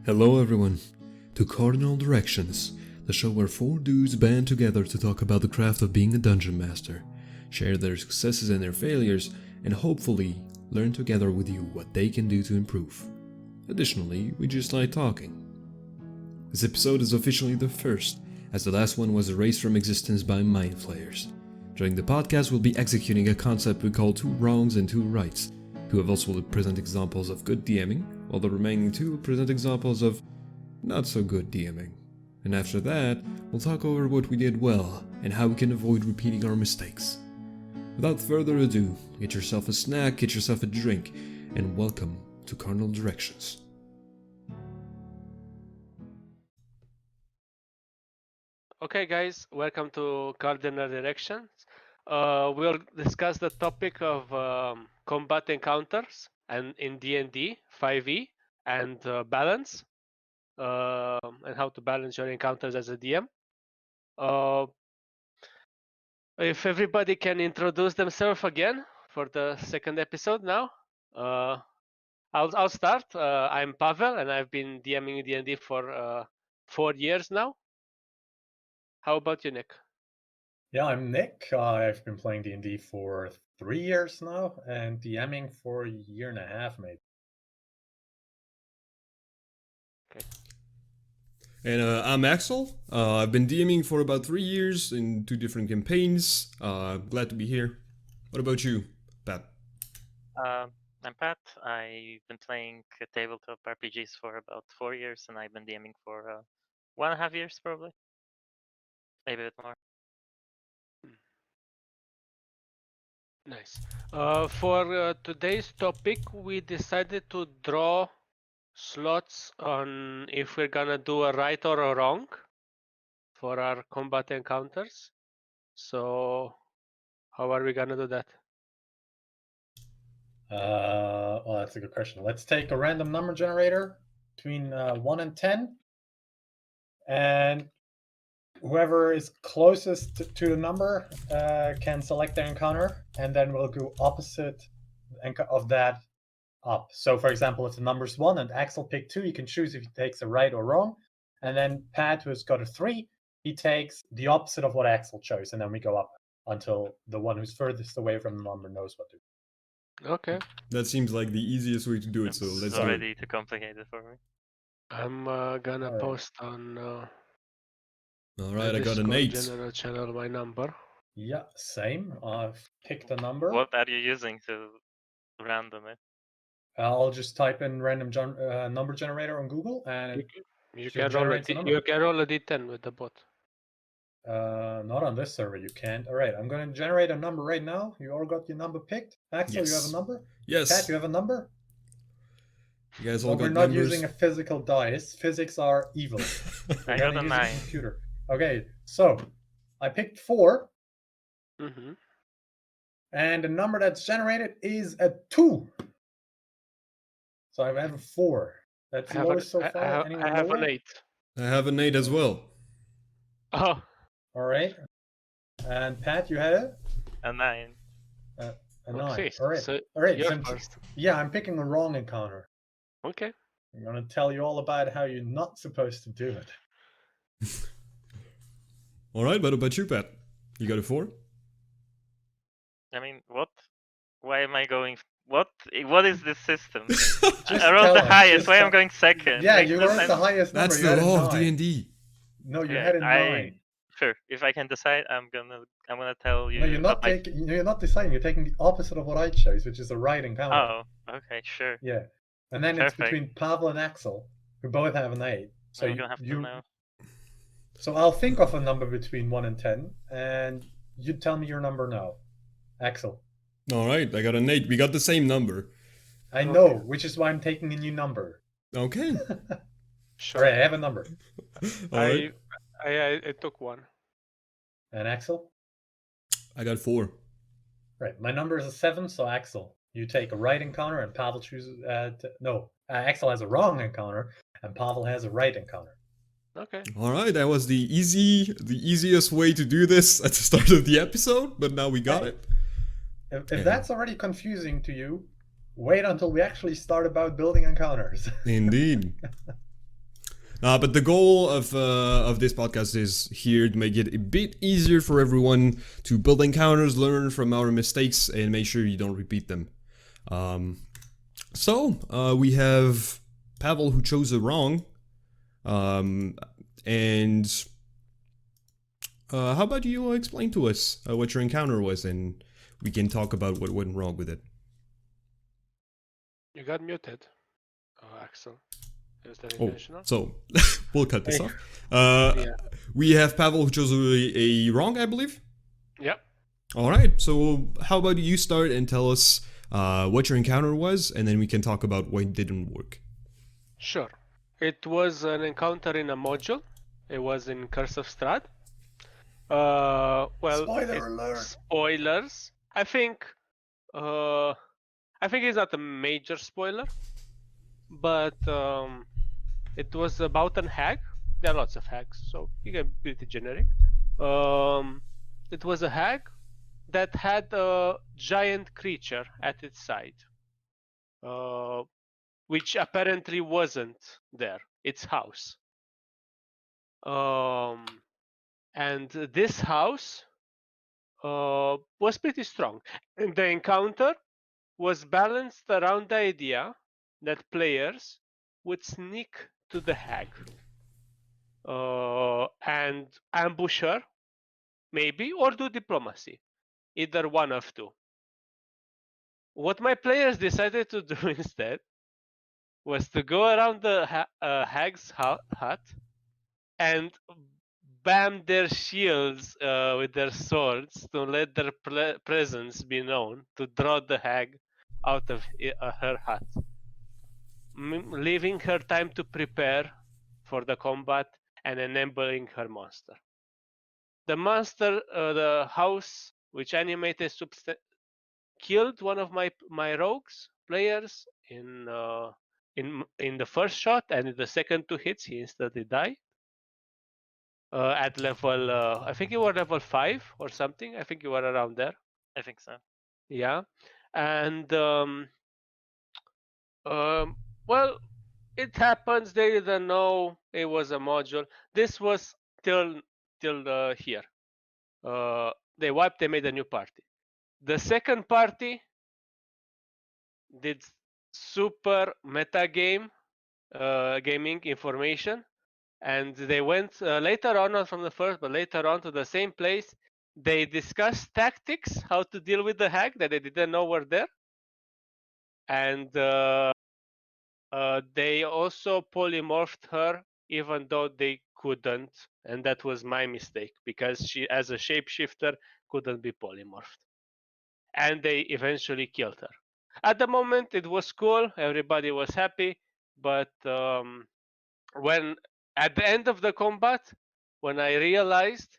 Hello everyone, to Cardinal Directions, the show where four dudes band together to talk about the craft of being a dungeon master, share their successes and their failures, and hopefully learn together with you what they can do to improve. Additionally, we just like talking. This episode is officially the first, as the last one was erased from existence by mind flayers. During the podcast, we'll be executing a concept we call two wrongs and two rights. Two of us will present examples of good DMing, while the remaining two will present examples of not so good DMing. And after that, we'll talk over what we did well and how we can avoid repeating our mistakes. Without further ado, get yourself a snack, get yourself a drink, and welcome to Cardinal Directions. Okay guys, welcome to Cardinal Directions. We'll discuss the topic of combat encounters and in D&D 5e and balance and how to balance your encounters as a DM. If everybody can introduce themselves again for the second episode now. I'll start. I'm Pavel and I've been DMing D&D for 4 years now. How about you, Nick? Yeah, I'm Nick. I've been playing D&D for 3 years now and DMing for a year and a half, maybe. Okay. And I'm Axel. I've been DMing for about 3 years in 2 different campaigns. Glad to be here. What about you, Pat? I'm Pat. I've been playing tabletop RPGs for about 4 years, and I've been DMing for 1.5 years, probably. Maybe a bit more. Nice. For today's topic, we decided to draw slots on if we're gonna do a right or a wrong for our combat encounters. So, how are we gonna do that? Well, that's a good question. Let's take a random number generator between 1 and 10. And whoever is closest to the number can select their encounter, and then we'll go opposite of that up. So, for example, if the number's 1 and Axel picked 2, you can choose if he takes a right or wrong. And then Pat, who has got a 3, he takes the opposite of what Axel chose, and then we go up until the one who's furthest away from the number knows what to do. Okay. That seems like the easiest way to do it, so let's do it. Already too complicated for me. I'm gonna Alright. post on Alright, the I got an Discord 8. general channel my number. Yeah, same. I've picked a number. What are you using to random it? I'll just type in random number generator on Google, and You Should can roll a generate the D, number. you can roll a D10 with the bot. not on this server. You can't. All right, I'm going to generate a number right now. You all got your number picked. Axel, you have Yes. a number. Yes, Pat, you have a number. you guys all Well, got we're not numbers. using a physical dice. Physics are evil. I We're got gonna a use 9. computer. Okay, so I picked 4, Mm-hmm. and the number that's generated is a 2. So I have a 4. That's the lowest so far. Anyone I have an lower? 8. I have an 8 as well. Oh, All right. And Pat, you had A 9. a 9. okay. All right. So All right. you're since- first. Yeah, I'm picking a wrong encounter. Okay. I'm going to tell you all about how you're not supposed to do it. Alright, what about you, Pat? You got a 4? I mean, what? Why am I going? What? What is this system? Just I rolled tell the us, highest. just Why tell- am I going second? Yeah, Like, you that's- weren't the highest number. That's You had the a law of 9. D&D. No, you Yeah, had a 9. Sure. If I can decide, I'm gonna tell you. No, you're not what my- taking. You're not deciding. You're taking the opposite of what I chose, which is a right encounter. Oh, okay, sure. Yeah, and then it's Perfect. between Pavel and Axel, who both have an 8. So I'm gonna have to know. So I'll think of a number between 1 and 10, and you tell me your number now, Axel. Alright, I got an 8. We got the same number. I know, which is why I'm taking a new number. Okay. Sure. All right, I have a number. Alright, I took 1. And Axel? I got 4. Right, my number is a 7, so Axel, you take a right encounter, and Pavel chooses. Axel has a wrong encounter, and Pavel has a right encounter. Okay. Alright, that was the easiest way to do this at the start of the episode, but now we got Hey. it. If Yeah. that's already confusing to you, wait until we actually start about building encounters. Indeed. But the goal of this podcast is here to make it a bit easier for everyone to build encounters, learn from our mistakes, and make sure you don't repeat them. So we have Pavel who chose it wrong. And how about you explain to us what your encounter was, and we can talk about what went wrong with it. You got muted, Axel. Is that intentional? So we'll cut this off. Yeah. We have Pavel who chose a wrong, I believe. Yep. All right. So how about you start and tell us what your encounter was, and then we can talk about what didn't work. Sure. It was an encounter in a module. It was in Curse of Strahd. Well, Spoiler alert. Spoilers. I think it's not a major spoiler, but it was about an hag. There are lots of hags, so you get pretty generic. It was a hag that had a giant creature at its side, which apparently wasn't there. Its house. And this house was pretty strong. And the encounter was balanced around the idea that players would sneak to the hag and ambush her, maybe, or do diplomacy. Either one of two. What my players decided to do instead was to go around the hag's hut and bam their shields with their swords to let their presence be known, to draw the hag out of her hut, leaving her time to prepare for the combat and enabling her monster. The monster, the house which animated killed one of my rogues players in the first shot, and in the second two hits he instantly died. At level, I think you were level 5 or something. I think you were around there. I think so. Yeah, and well, it happens. They didn't know it was a module. This was till here. They wiped. They made a new party. The second party did super meta gaming information, and they went later on, not from the first, but later on to the same place. They discussed tactics, how to deal with the hag that they didn't know were there, and they also polymorphed her, even though they couldn't, and that was my mistake, because she, as a shapeshifter, couldn't be polymorphed. And they eventually killed her. At the moment, it was cool. Everybody was happy. But when at the end of the combat, when I realized,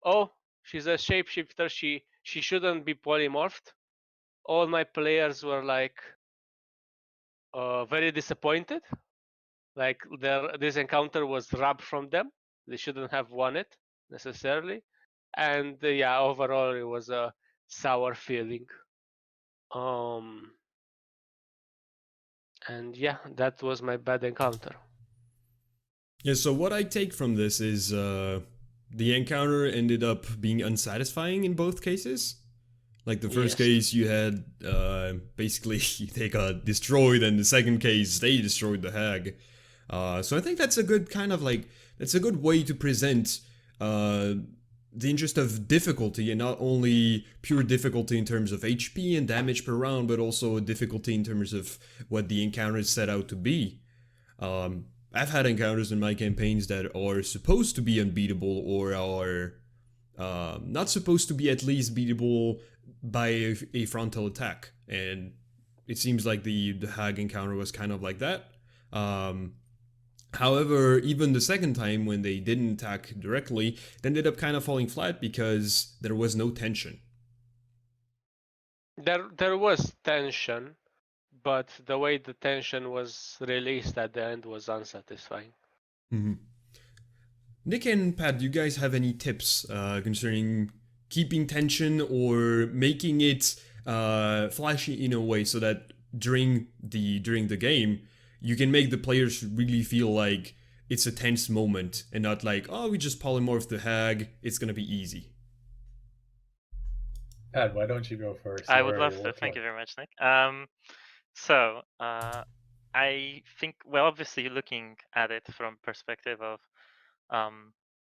oh, she's a shapeshifter, she shouldn't be polymorphed, all my players were like very disappointed. Like this encounter was robbed from them. They shouldn't have won it necessarily. And yeah, overall, it was a sour feeling. And yeah, that was my bad encounter. Yeah, so what I take from this is the encounter ended up being unsatisfying in both cases. Like the first case, you had basically they got destroyed, and the second case, they destroyed the hag. So I think that's a good kind of like, that's a good way to present the interest of difficulty, and not only pure difficulty in terms of HP and damage per round, but also difficulty in terms of what the encounter is set out to be. I've had encounters in my campaigns that are supposed to be unbeatable, or are not supposed to be at least beatable by a frontal attack, and it seems like the hag encounter was kind of like that. However, even the second time when they didn't attack directly, it ended up kind of falling flat because there was no tension. There was tension, but the way the tension was released at the end was unsatisfying. Mm-hmm. Nick and Pat, do you guys have any tips concerning keeping tension or making it flashy in a way so that during the game you can make the players really feel like it's a tense moment and not like, oh, we just polymorph the hag, it's gonna be easy. Pat, why don't you go first? I You would already love to. looked Thank like- you very much, Nick. So I think, well, obviously looking at it from perspective of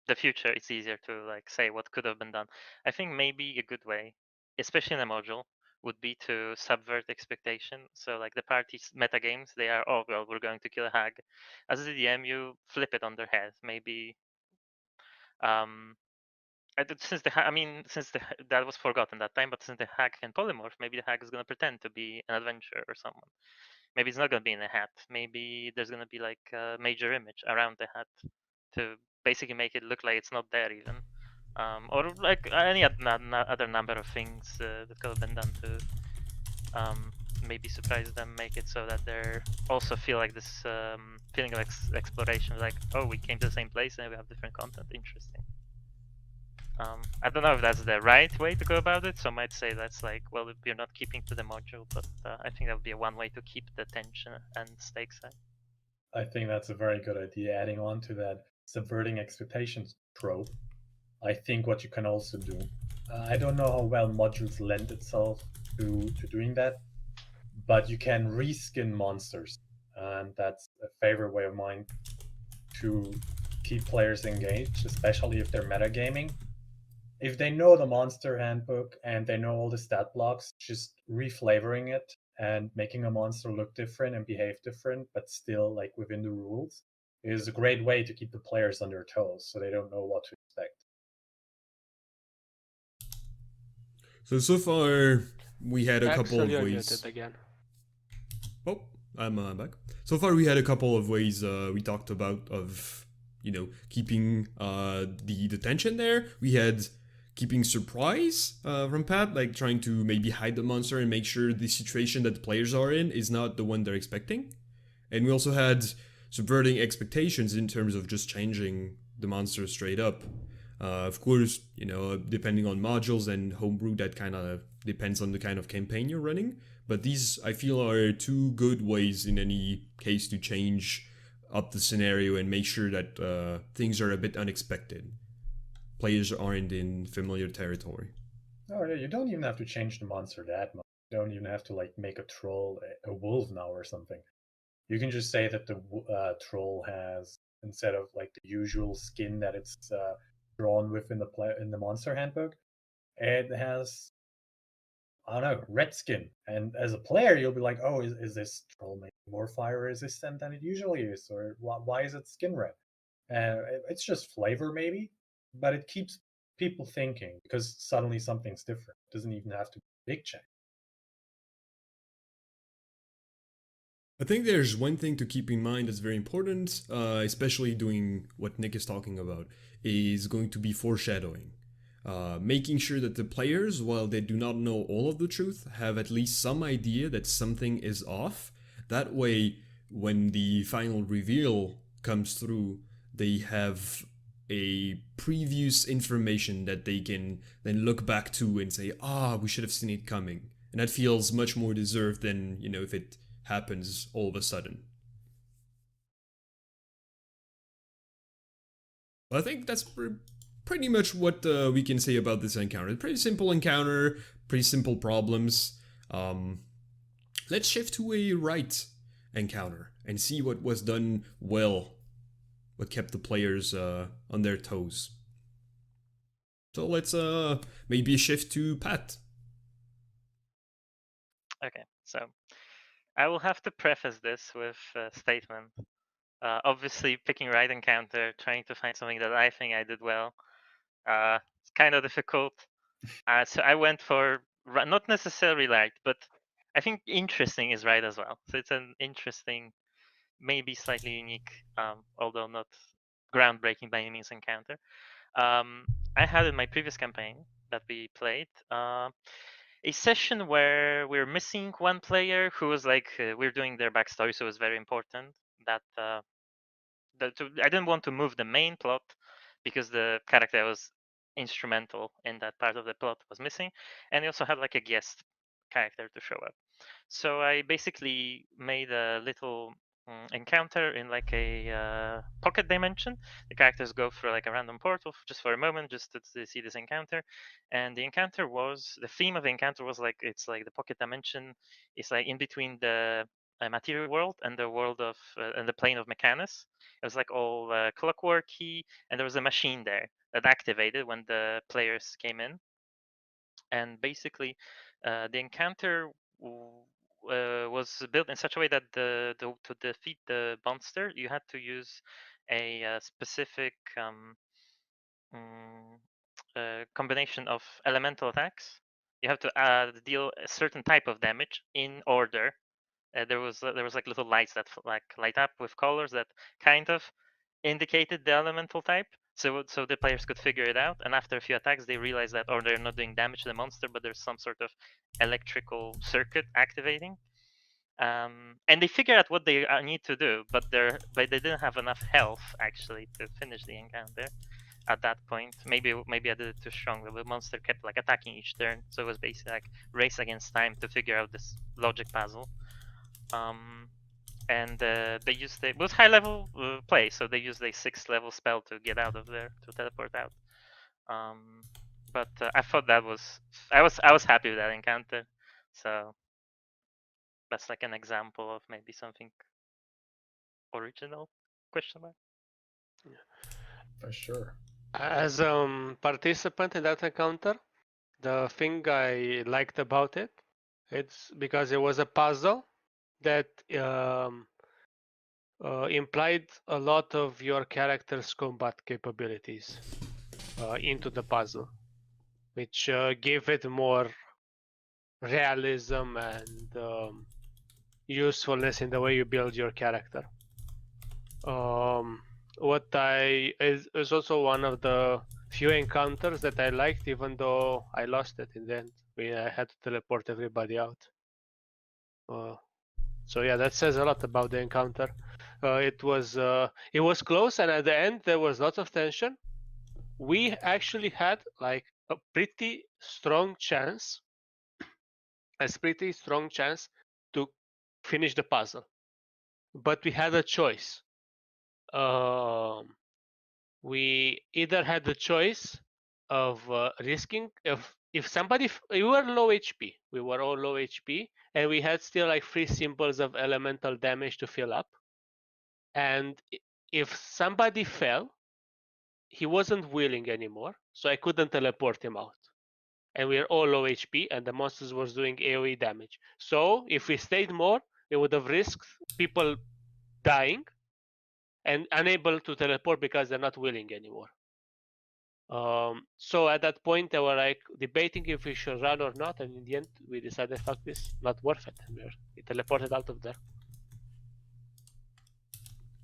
the future, it's easier to like say what could have been done. I think maybe a good way, especially in a module, would be to subvert expectation. So like the party's meta games, they are, oh well, we're going to kill a hag. As a DM, you flip it on their head. Maybe since that was forgotten that time, but since the hag can polymorph, maybe the hag is gonna pretend to be an adventurer or someone. Maybe it's not gonna be in a hat. Maybe there's gonna be like a major image around the hat to basically make it look like it's not there even, or like any other number of things that could have been done to maybe surprise them, make it so that they're also feel like this feeling of exploration, like, oh, we came to the same place and we have different content. Interesting. I don't know if that's the right way to go about it. Some might say that's like, well, if you're not keeping to the module, but I think that would be one way to keep the tension and stakes high. I think that's a very good idea. Adding on to that subverting expectations trope, I think what you can also do. I don't know how well modules lend itself to doing that, but you can reskin monsters, and that's a favorite way of mine to keep players engaged, especially if they're metagaming. If they know the monster handbook and they know all the stat blocks, just reflavoring it and making a monster look different and behave different, but still like within the rules, is a great way to keep the players on their toes so they don't know what to expect. So far we had a couple Axel, of you're ways. muted again. Oh, I'm back. So far we had a couple of ways we talked about of, keeping the tension there. We had keeping surprise from Pat, like trying to maybe hide the monster and make sure the situation that the players are in is not the one they're expecting. And we also had subverting expectations in terms of just changing the monster straight up. Of course, depending on modules and homebrew, that kind of depends on the kind of campaign you're running. But these, I feel, are two good ways in any case to change up the scenario and make sure that things are a bit unexpected. Players aren't in familiar territory. Oh yeah, you don't even have to change the monster that much. You don't even have to like make a troll a wolf now or something. You can just say that the troll has, instead of like the usual skin that it's drawn with in the monster handbook, it has, I don't know, red skin. And as a player, you'll be like, oh, is this troll maybe more fire resistant than it usually is, or why is it skin red? It's just flavor maybe, but it keeps people thinking because suddenly something's different. It doesn't even have to be a big change. I think there's one thing to keep in mind that's very important, especially doing what Nick is talking about, is going to be foreshadowing. Making sure that the players, while they do not know all of the truth, have at least some idea that something is off. That way, when the final reveal comes through, they have a previous information that they can then look back to and say, we should have seen it coming. And that feels much more deserved than, if it happens all of a sudden. I think that's pretty much what we can say about this encounter. Pretty simple encounter, pretty simple problems. Let's shift to a right encounter and see what was done well, what kept the players on their toes. So let's maybe shift to Pat. Okay, so I will have to preface this with a statement. Obviously, picking right encounter, trying to find something that I think I did well, it's kind of difficult. So I went for not necessarily right, but I think interesting is right as well. So it's an interesting, maybe slightly unique, although not groundbreaking by any means encounter. I had in my previous campaign that we played a session where we're missing one player who was like, we're doing their backstory, so it was very important that I didn't want to move the main plot because the character that was instrumental in that part of the plot was missing, and he also had like a guest character to show up. So I basically made a little encounter in like a pocket dimension. The characters go through like a random portal just for a moment, just to see this encounter. And the encounter was, the theme of the encounter was like, it's like the pocket dimension is like in between the material world and the world of and the plane of Mechanus. It was like all clockworky, and there was a machine there that activated when the players came in. And basically, the encounter was built in such a way that to defeat the monster, you had to use a specific combination of elemental attacks. You have to deal a certain type of damage in order. There was like little lights that like light up with colors that kind of indicated the elemental type, so the players could figure it out. And after a few attacks, they realize that, or they're not doing damage to the monster, but there's some sort of electrical circuit activating. And they figure out what they need to do, but they didn't have enough health actually to finish the encounter at that point. Maybe I did it too strong. The monster kept like attacking each turn, so it was basically like race against time to figure out this logic puzzle. And they used it was high level play, so they used a 6th level spell to get out of there, to teleport out. But I thought that was I was happy with that encounter, so that's like an example of maybe something original, question mark. For sure. As a participant in that encounter, the thing I liked about it, it's because it was a puzzle that implied a lot of your character's combat capabilities into the puzzle, which gave it more realism and usefulness in the way you build your character. Is also one of the few encounters that I liked, even though I lost it in the end. I had to teleport everybody out. So yeah, that says a lot about the encounter. It was close, and at the end there was lots of tension. We actually had like a pretty strong chance to finish the puzzle, but we had a choice. We either had the choice of risking if somebody we were low HP, we were all low HP, and we had still like 3 symbols of elemental damage to fill up. And if somebody fell, he wasn't willing anymore, so I couldn't teleport him out. And we were all low HP, and the monsters was doing AoE damage. So if we stayed more, we would have risked people dying and unable to teleport because they're not willing anymore. So at that point, they were like debating if we should run or not, and in the end, we decided, fuck this, not worth it, and we teleported out of there.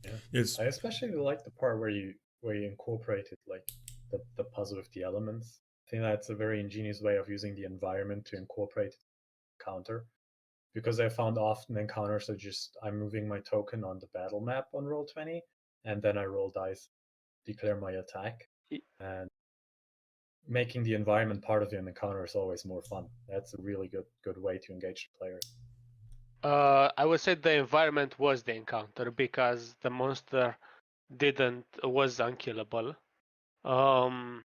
Yeah. Yes. I especially like the part where you incorporated like the puzzle with the elements. I think that's a very ingenious way of using the environment to incorporate counter, because I found often encounters are just I'm moving my token on the battle map on Roll20, and then I roll dice, declare my attack, and making the environment part of the encounter is always more fun. That's a really good way to engage the players. I would say the environment was the encounter, because the monster was unkillable. And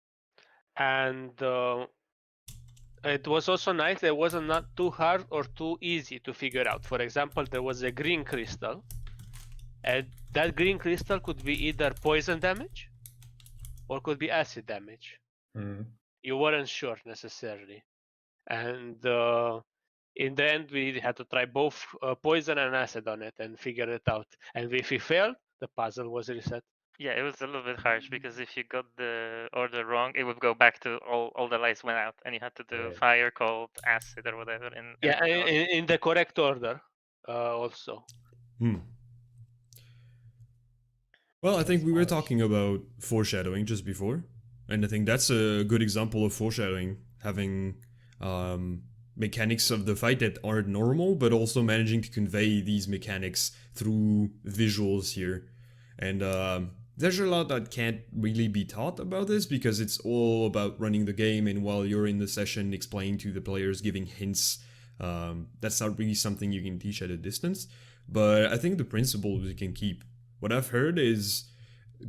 it was also nice. It wasn't not too hard or too easy to figure out. For example, there was a green crystal, and that green crystal could be either poison damage or could be acid damage. Mm-hmm. You weren't sure necessarily, and in the end we had to try both poison and acid on it and figure it out. And if we failed, the puzzle was reset. Yeah, it was a little bit harsh, because if you got the order wrong, it would go back to all the lights went out, and you had to do Right. fire, cold, acid, or whatever. In the correct order, also. Well, I think we were talking about foreshadowing just before, and I think that's a good example of foreshadowing, having mechanics of the fight that aren't normal, but also managing to convey these mechanics through visuals here. And there's a lot that can't really be taught about this, because it's all about running the game, and while you're in the session explaining to the players, giving hints, that's not really something you can teach at a distance. but I think the principle we can keep. What I've heard is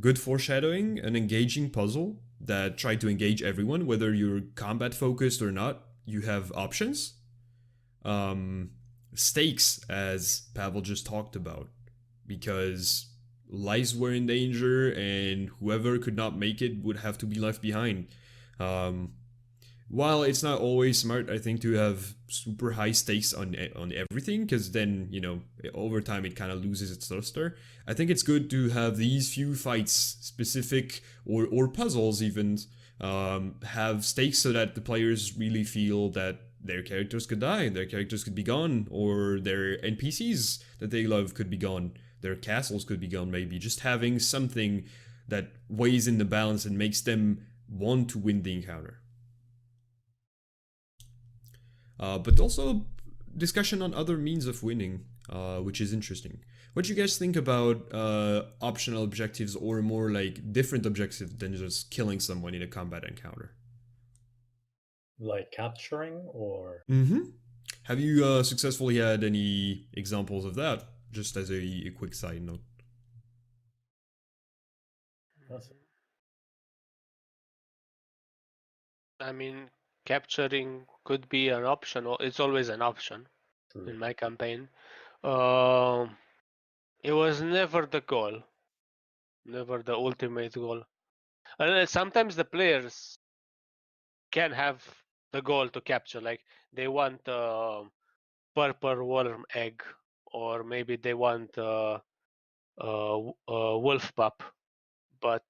good foreshadowing, an engaging puzzle that try to engage everyone, whether you're combat focused or not. You have options. Um, Stakes, as Pavel just talked about, because lives were in danger, and whoever could not make it would have to be left behind. Um, while it's not always smart, I think, to have super high stakes on everything, because then over time it kind of loses its luster. I think it's good to have these few fights, specific or puzzles even, have stakes so that the players really feel that their characters could die, their characters could be gone, or their NPCs that they love could be gone, their castles could be gone. Maybe just having something that weighs in the balance and makes them want to win the encounter. But also discussion on other means of winning, which is interesting. What do you guys think about optional objectives, or more like different objectives than just killing someone in a combat encounter? Like capturing or? Mm-hmm. Have you successfully had any examples of that? Just as a quick side note. I mean, capturing could be an option, or it's always an option True. in my campaign. It was never the goal, never the ultimate goal. And sometimes the players can have the goal to capture, like they want purple worm egg, or maybe they want wolf pup, but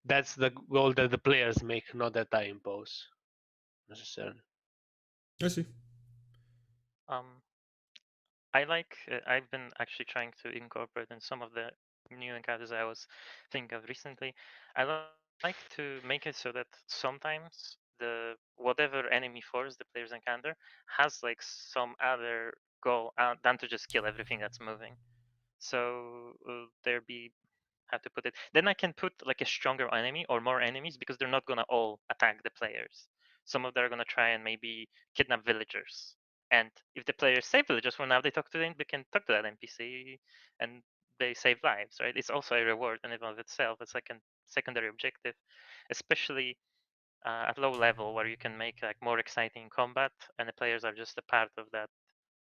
that's the goal that the players make, not that I impose necessarily. I see. I've been actually trying to incorporate in some of the new encounters I was thinking of recently. I like to make it so that sometimes the whatever enemy force the players encounter has like some other goal than to just kill everything that's moving. So there be how to put it. Then I can put like a stronger enemy or more enemies, because they're not gonna all attack the players. Some of them are gonna try and maybe kidnap villagers. And if the players save villagers, well, now they they can talk to that NPC and they save lives, right? It's also a reward in and of itself. It's like a secondary objective, especially at low level, where you can make like more exciting combat, and the players are just a part of that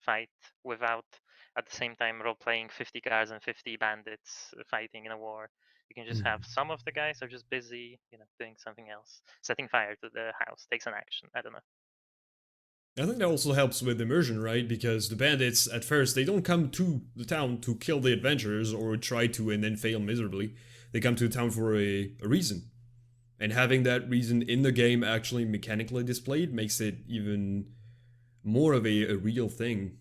fight without at the same time role playing 50 guards and 50 bandits fighting in a war. You can just have some of the guys are just busy, doing something else, setting fire to the house, takes an action. I don't know. I think that also helps with immersion, right? Because the bandits, at first, they don't come to the town to kill the adventurers or try to and then fail miserably. They come to the town for a reason. And having that reason in the game actually mechanically displayed makes it even more of a real thing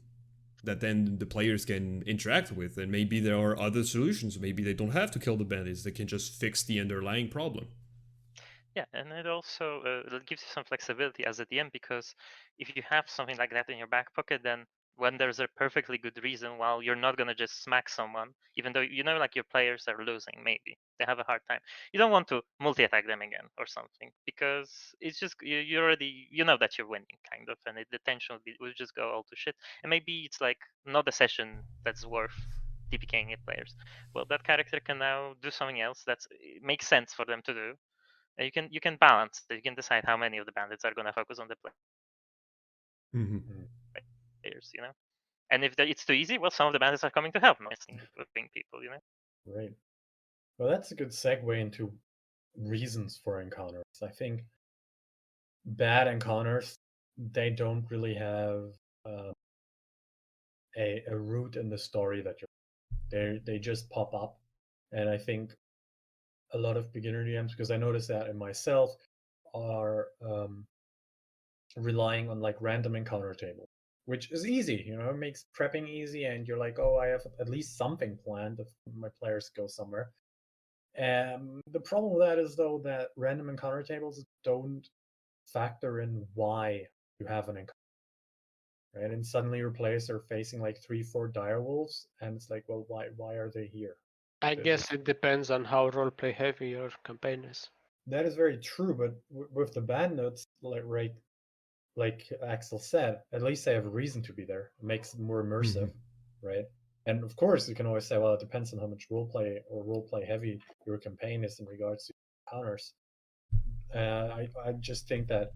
that then the players can interact with. And maybe there are other solutions. Maybe they don't have to kill the bandits, they can just fix the underlying problem. Yeah, and it also it gives you some flexibility as a DM, because if you have something like that in your back pocket, then when there's a perfectly good reason, while you're not gonna just smack someone, even though like your players are losing, maybe they have a hard time, you don't want to multi-attack them again or something, because it's just you already that you're winning kind of, and the tension will just go all to shit, and maybe it's like not a session that's worth TPKing your players. Well, that character can now do something else that makes sense for them to do. You can balance it. You can decide how many of the bandits are going to focus on the players, And if it's too easy, well, some of the bandits are coming to help, missing people, Right. Well, that's a good segue into reasons for encounters. I think bad encounters, they don't really have a root in the story that they just pop up. And I think a lot of beginner DMs, because I noticed that in myself, are relying on like random encounter tables, which is easy. It makes prepping easy, and you're like, oh, I have at least something planned if my players go somewhere. The problem with that is, though, that random encounter tables don't factor in why you have an encounter. Right? And suddenly your players are facing like 3-4 dire wolves, and it's like, well, why are they here? I guess it depends on how roleplay heavy your campaign is. That is very true, but with the bandits, like like Axel said, at least they have a reason to be there. It makes it more immersive, right? And of course, you can always say, well, it depends on how much roleplay heavy your campaign is in regards to encounters. I just think that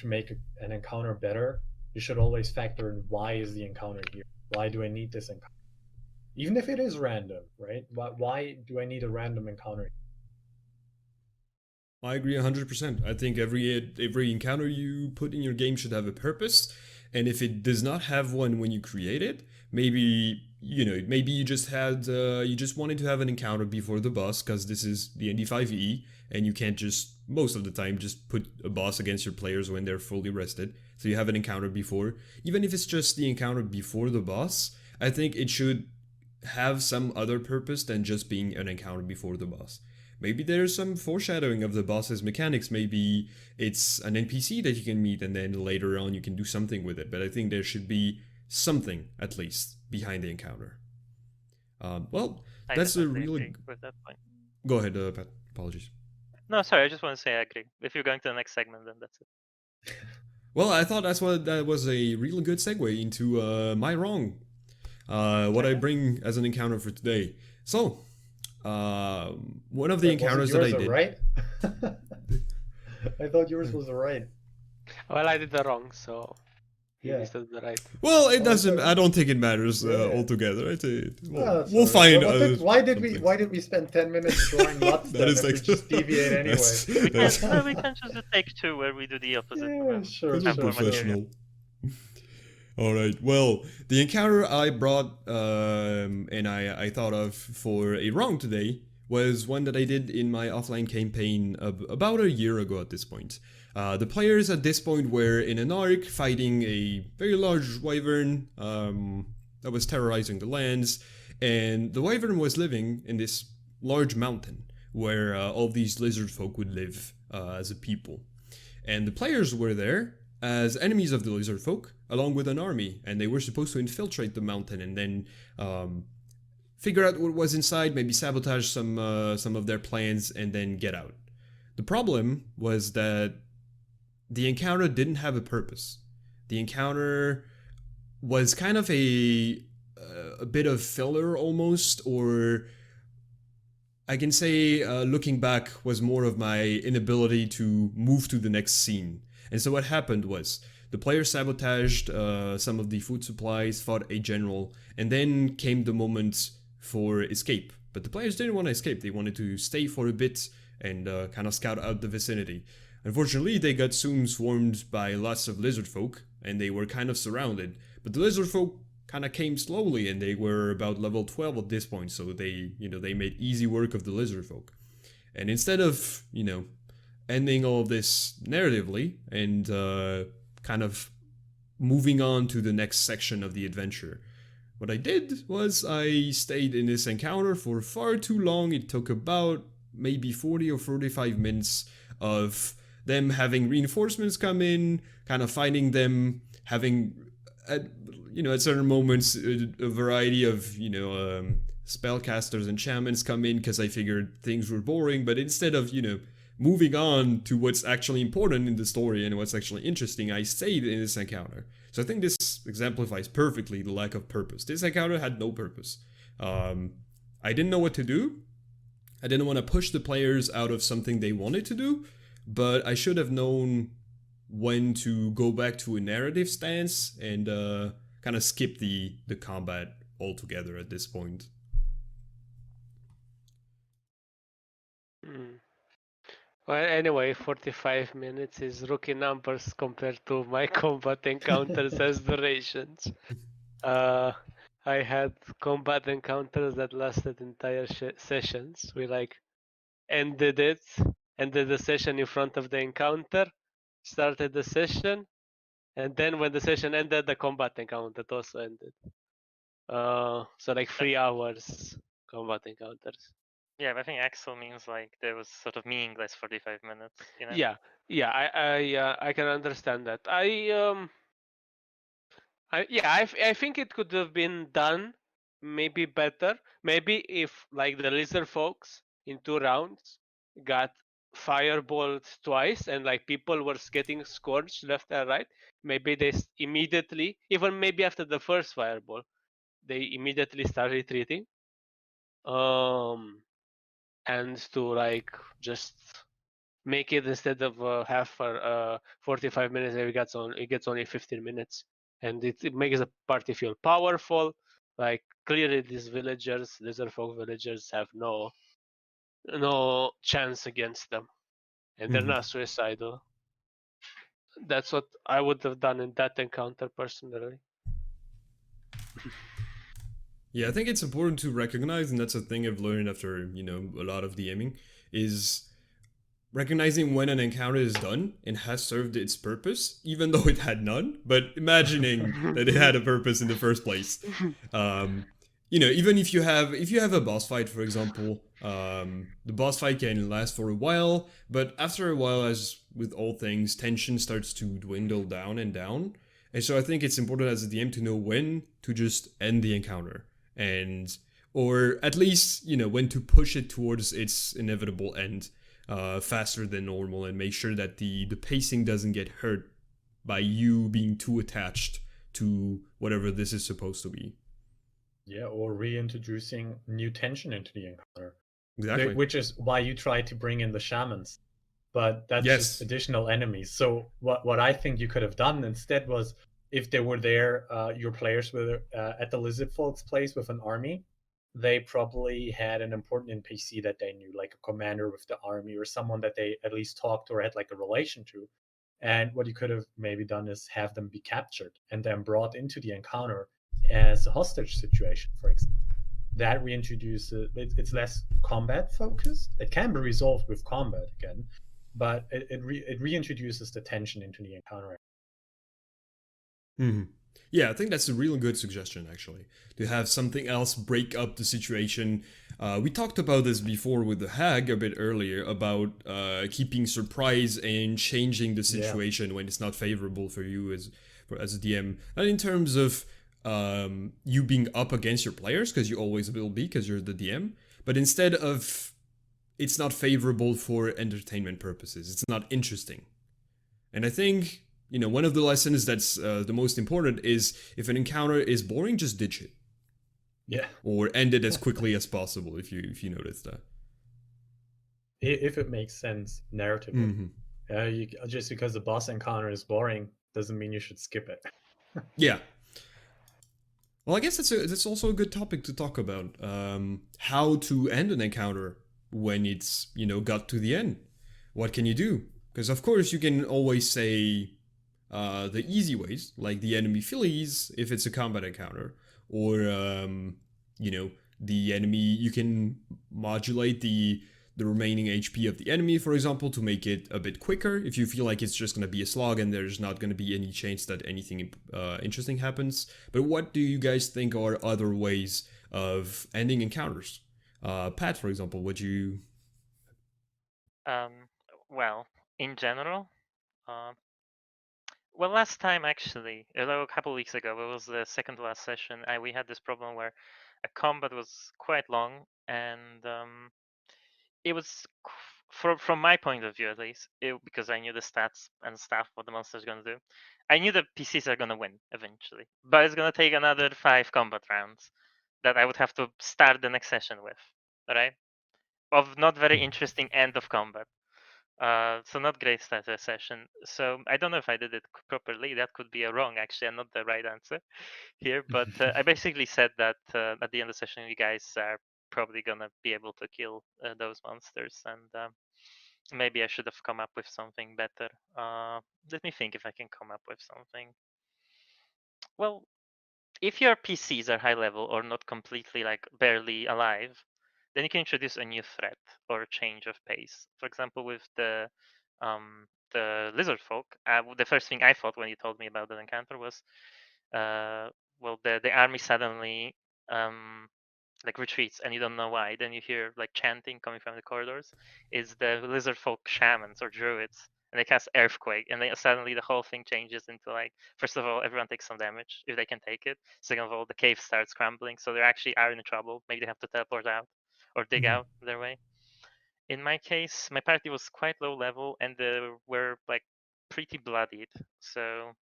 to make an encounter better, you should always factor in why is the encounter here? Why do I need this encounter? Even if it is random, right? Why do I need a random encounter? I agree 100%. I think every encounter you put in your game should have a purpose, and if it does not have one when you create it, maybe you just wanted to have an encounter before the boss because this is D&D 5e, and you can't just most of the time just put a boss against your players when they're fully rested. So you have an encounter before, even if it's just the encounter before the boss. I think it should have some other purpose than just being an encounter before the boss. Maybe there's some foreshadowing of the boss's mechanics. Maybe it's an NPC that you can meet and then later on you can do something with it. But I think there should be something, at least, behind the encounter. Well, that's a really... agree with that point. Go ahead, Pat. Apologies. No, sorry, I just want to say I agree. If you're going to the next segment, then that's it. Well, I thought that was a really good segue into my wrong. What I bring as an encounter for today. So... one of the encounters that I did. Right? I thought yours was right. Well, I did the wrong, so Yeah. you did the right. Well, it doesn't. I don't think it matters altogether. We'll Well, find. Why did we spend 10 minutes drawing lots? That is if we just deviate anyway. We can just take two where we do the opposite. Yeah, sure. Those are professional. All right. Well, the encounter I brought and I thought of for a wrong today was one that I did in my offline campaign about a year ago at this point. The players at this point were in an arc fighting a very large wyvern that was terrorizing the lands, and the wyvern was living in this large mountain where all these lizard folk would live as a people. And the players were there as enemies of the lizard folk, along with an army, and they were supposed to infiltrate the mountain and then figure out what was inside, maybe sabotage some of their plans, and then get out. The problem was that the encounter didn't have a purpose. The encounter was kind of a bit of filler almost, or I can say looking back was more of my inability to move to the next scene. And so what happened was, the players sabotaged some of the food supplies, fought a general, and then came the moment for escape. But the players didn't want to escape, they wanted to stay for a bit and kind of scout out the vicinity. Unfortunately, they got soon swarmed by lots of lizard folk, and they were kind of surrounded. But the lizard folk kind of came slowly, and they were about level 12 at this point, so they made easy work of the lizard folk. And instead of, ending all of this narratively and kind of moving on to the next section of the adventure, what I did was I stayed in this encounter for far too long. It took about maybe 40 or 45 minutes of them having reinforcements come in, kind of fighting them, having at certain moments a variety of spellcasters and shamans come in because I figured things were boring. But instead of moving on to what's actually important in the story and what's actually interesting, I stayed in this encounter. So I think this exemplifies perfectly the lack of purpose. This encounter had no purpose. I didn't know what to do. I didn't want to push the players out of something they wanted to do, but I should have known when to go back to a narrative stance and kind of skip the combat altogether at this point. Well, anyway, 45 minutes is rookie numbers compared to my combat encounters as durations. I had combat encounters that lasted entire sessions. We ended the session in front of the encounter, started the session, and then when the session ended, the combat encounter also ended. So 3 hours combat encounters. Yeah, I think Axel means there was sort of meaningless 45 minutes. Yeah, I can understand that. I think it could have been done maybe better. Maybe if the lizard folks in 2 rounds got fireballed twice and like people were getting scorched left and right, maybe they immediately, even maybe after the first fireball, they immediately start retreating. And to like just make it, instead of half for 45 minutes, it gets only 15 minutes, and it makes the party feel powerful. Like clearly these villagers, lizardfolk villagers, have no chance against them, and they're not suicidal. That's what I would have done in that encounter personally. Yeah, I think it's important to recognize, and that's a thing I've learned after, a lot of DMing, is recognizing when an encounter is done and has served its purpose, even though it had none, but imagining that it had a purpose in the first place. Even if you have a boss fight, for example, the boss fight can last for a while, but after a while, as with all things, tension starts to dwindle down and down. And so I think it's important as a DM to know when to just end the encounter, or at least, when to push it towards its inevitable end faster than normal, and make sure that the pacing doesn't get hurt by you being too attached to whatever this is supposed to be. Yeah, or reintroducing new tension into the encounter. Exactly. Which is why you try to bring in the shamans. But that's Yes. just additional enemies. So what I think you could have done instead was, if they were there, your players were at the lizard folk's place with an army, they probably had an important NPC that they knew, like a commander with the army, or someone that they at least talked or had like a relation to. And what you could have maybe done is have them be captured and then brought into the encounter as a hostage situation, for example. That reintroduces it's less combat focused. It can be resolved with combat again, but it reintroduces the tension into the encounter. Mm-hmm. Yeah, I think that's a really good suggestion, actually, to have something else break up the situation. We talked about this before with the hag a bit earlier, about keeping surprise and changing the situation when it's not favorable for you as a DM. Not in terms of you being up against your players, because you always will be, because you're the DM, but instead of it's not favorable for entertainment purposes, it's not interesting. And I think, one of the lessons that's the most important is, if an encounter is boring, just ditch it. Yeah. Or end it as quickly as possible, if you notice that. If it makes sense narratively. Just because the boss encounter is boring doesn't mean you should skip it. Yeah. Well, I guess that's also a good topic to talk about. How to end an encounter when it's, got to the end. What can you do? Because of course you can always say the easy ways, like the enemy flees if it's a combat encounter, or the enemy, you can modulate the remaining HP of the enemy, for example, to make it a bit quicker if you feel like it's just going to be a slog and there's not going to be any chance that anything interesting happens. But what do you guys think are other ways of ending encounters? Pat, for example, would you... Well, in general, well, last time actually, a couple of weeks ago, it was the second to last session. We had this problem where a combat was quite long, and it was, from my point of view at least, because I knew the stats and stuff, what the monster's gonna do. I knew the PCs are gonna win eventually, but it's gonna take another 5 combat rounds that I would have to start the next session with, right? Of not very interesting end of combat. So not great start to a session. So I don't know if I did it properly. That could be a wrong, actually, and not the right answer here. But I basically said that at the end of the session, you guys are probably gonna be able to kill those monsters, and maybe I should have come up with something better. Let me think if I can come up with something. Well, if your PCs are high level or not completely, like, barely alive, then you can introduce a new threat or a change of pace. For example, with the lizard folk, the first thing I thought when you told me about the encounter was, well, the army suddenly like retreats, and you don't know why. Then you hear like chanting coming from the corridors. Is the lizard folk shamans or druids, and they cast earthquake, and then suddenly the whole thing changes into, like, first of all, everyone takes some damage if they can take it. Second of all, the cave starts crumbling, so they actually are in trouble. Maybe they have to teleport out or dig out their way. In my case, my party was quite low level and they were like pretty bloodied. So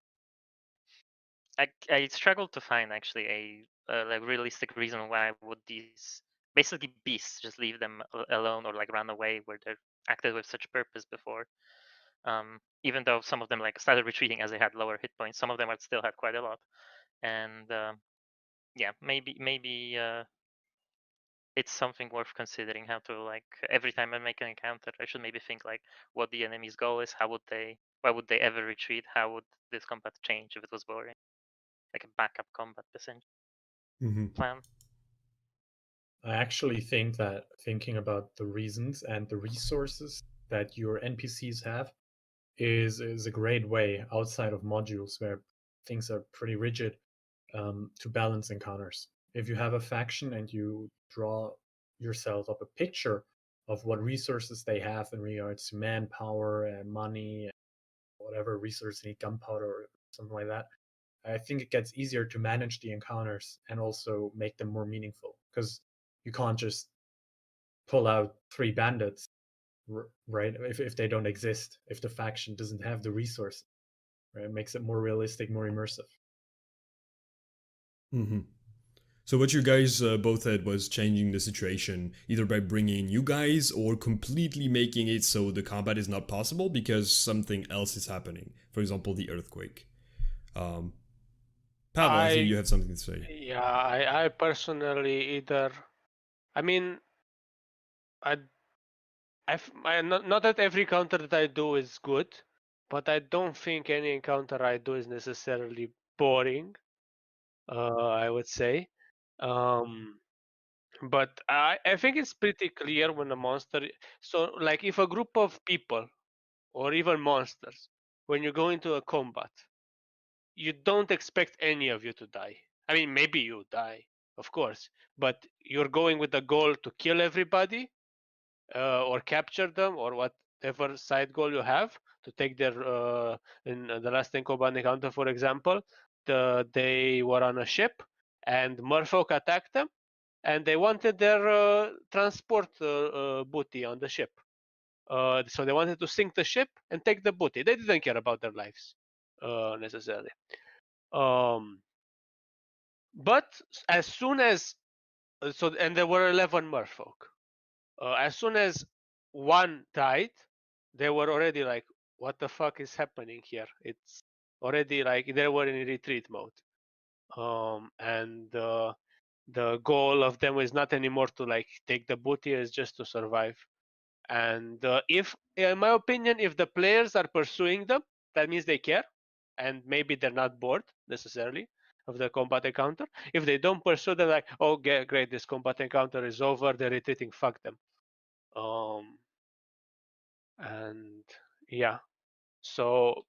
I struggled to find actually a like realistic reason why would these basically beasts just leave them alone or like run away where they're acted with such purpose before. Even though some of them like started retreating as they had lower hit points, some of them still had quite a lot. And yeah, maybe it's something worth considering how to like every time I make an encounter, I should maybe think like what the enemy's goal is, why would they ever retreat, how would this combat change if it was boring, like a backup combat plan. I actually think that thinking about the reasons and the resources that your NPCs have is a great way outside of modules where things are pretty rigid to balance encounters. If you have a faction and you draw yourself up a picture of what resources they have in regards to manpower and money and whatever resource you need, gunpowder or something like that, I think it gets easier to manage the encounters and also make them more meaningful because you can't just pull out 3 bandits, right? If they don't exist, if the faction doesn't have the resources, right? It makes it more realistic, more immersive. So what you guys both had was changing the situation either by bringing you guys or completely making it so the combat is not possible because something else is happening. For example, the earthquake. Pavel, I think you have something to say. Yeah, I personally either, I mean, not that every encounter that I do is good, but I don't think any encounter I do is necessarily boring. I would say, but I think it's pretty clear when a monster. So, like, if a group of people or even monsters, when you go into a combat, you don't expect any of you to die. I mean, maybe you die, of course, but you're going with the goal to kill everybody or capture them or whatever side goal you have to take their. In the last combat encounter, for example, they were on a ship and merfolk attacked them, and they wanted their transport booty on the ship. So they wanted to sink the ship and take the booty. They didn't care about their lives necessarily. But as soon as and there were 11 merfolk. As soon as one died, they were already like, "What the fuck is happening here?" It's already like they were in retreat mode, and the goal of them is not anymore to like take the booty; is just to survive. And if, in my opinion, if the players are pursuing them, that means they care, and maybe they're not bored necessarily of the combat encounter. If they don't pursue, they're like, "Oh, great, this combat encounter is over. They're retreating. Fuck them." And yeah, so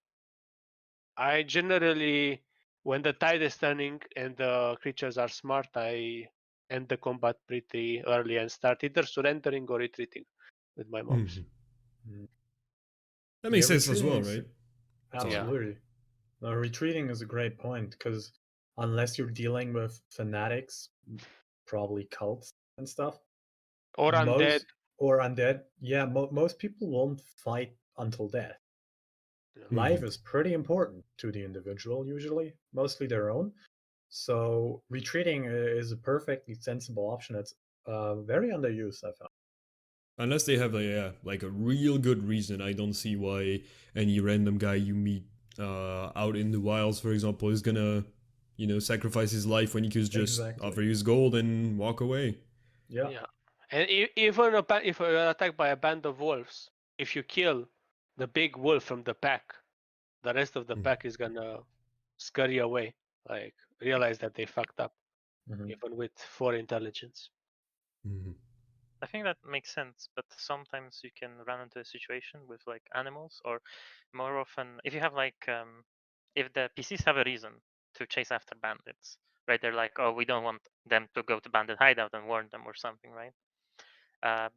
I generally, when the tide is turning and the creatures are smart, I end the combat pretty early and start either surrendering or retreating with my mobs. That makes Yeah, sense as well, retreating is- right? Absolutely. No, retreating is a great point because unless you're dealing with fanatics, probably cults and stuff, Or undead. or undead, yeah, most people won't fight until death. Life is pretty important to the individual, usually, mostly their own. So retreating is a perfectly sensible option. It's very underused, I found. Unless they have like a real good reason, I don't see why any random guy you meet out in the wilds, for example, is gonna, sacrifice his life when he could just offer his gold and walk away. Yeah. And even if you're attacked by a band of wolves, if you kill the big wolf from the pack, the rest of the pack is gonna scurry away, like realize that they fucked up, even with 4 intelligence. I think that makes sense, but sometimes you can run into a situation with like animals, or more often, if you have like, if the PCs have a reason to chase after bandits, right? They're like, oh, we don't want them to go to bandit hideout and warn them or something, right?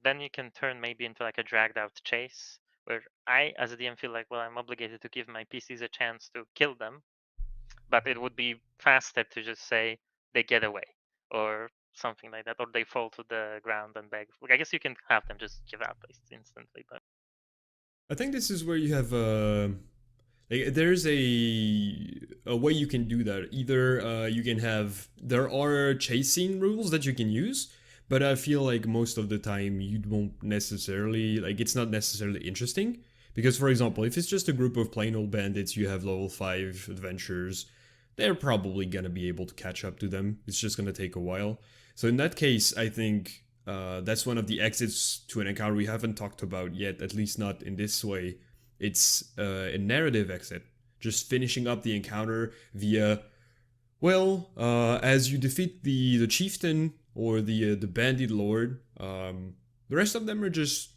Then you can turn maybe into like a dragged out chase, where I, as a DM, feel like, well, I'm obligated to give my PCs a chance to kill them, but it would be faster to just say they get away or something like that, or they fall to the ground and beg. Like, I guess you can have them just give up instantly, but I think this is where you have there's a way you can do that. Either you can have there are chasing rules that you can use, but I feel like most of the time you won't necessarily it's not necessarily interesting because, for example, if it's just a group of plain old bandits, you have level 5 adventurers, they're probably gonna be able to catch up to them. It's just gonna take a while. So in that case, I think that's one of the exits to an encounter we haven't talked about yet, at least not in this way. It's a narrative exit, just finishing up the encounter via, as you defeat the chieftain or the bandit lord, the rest of them are just,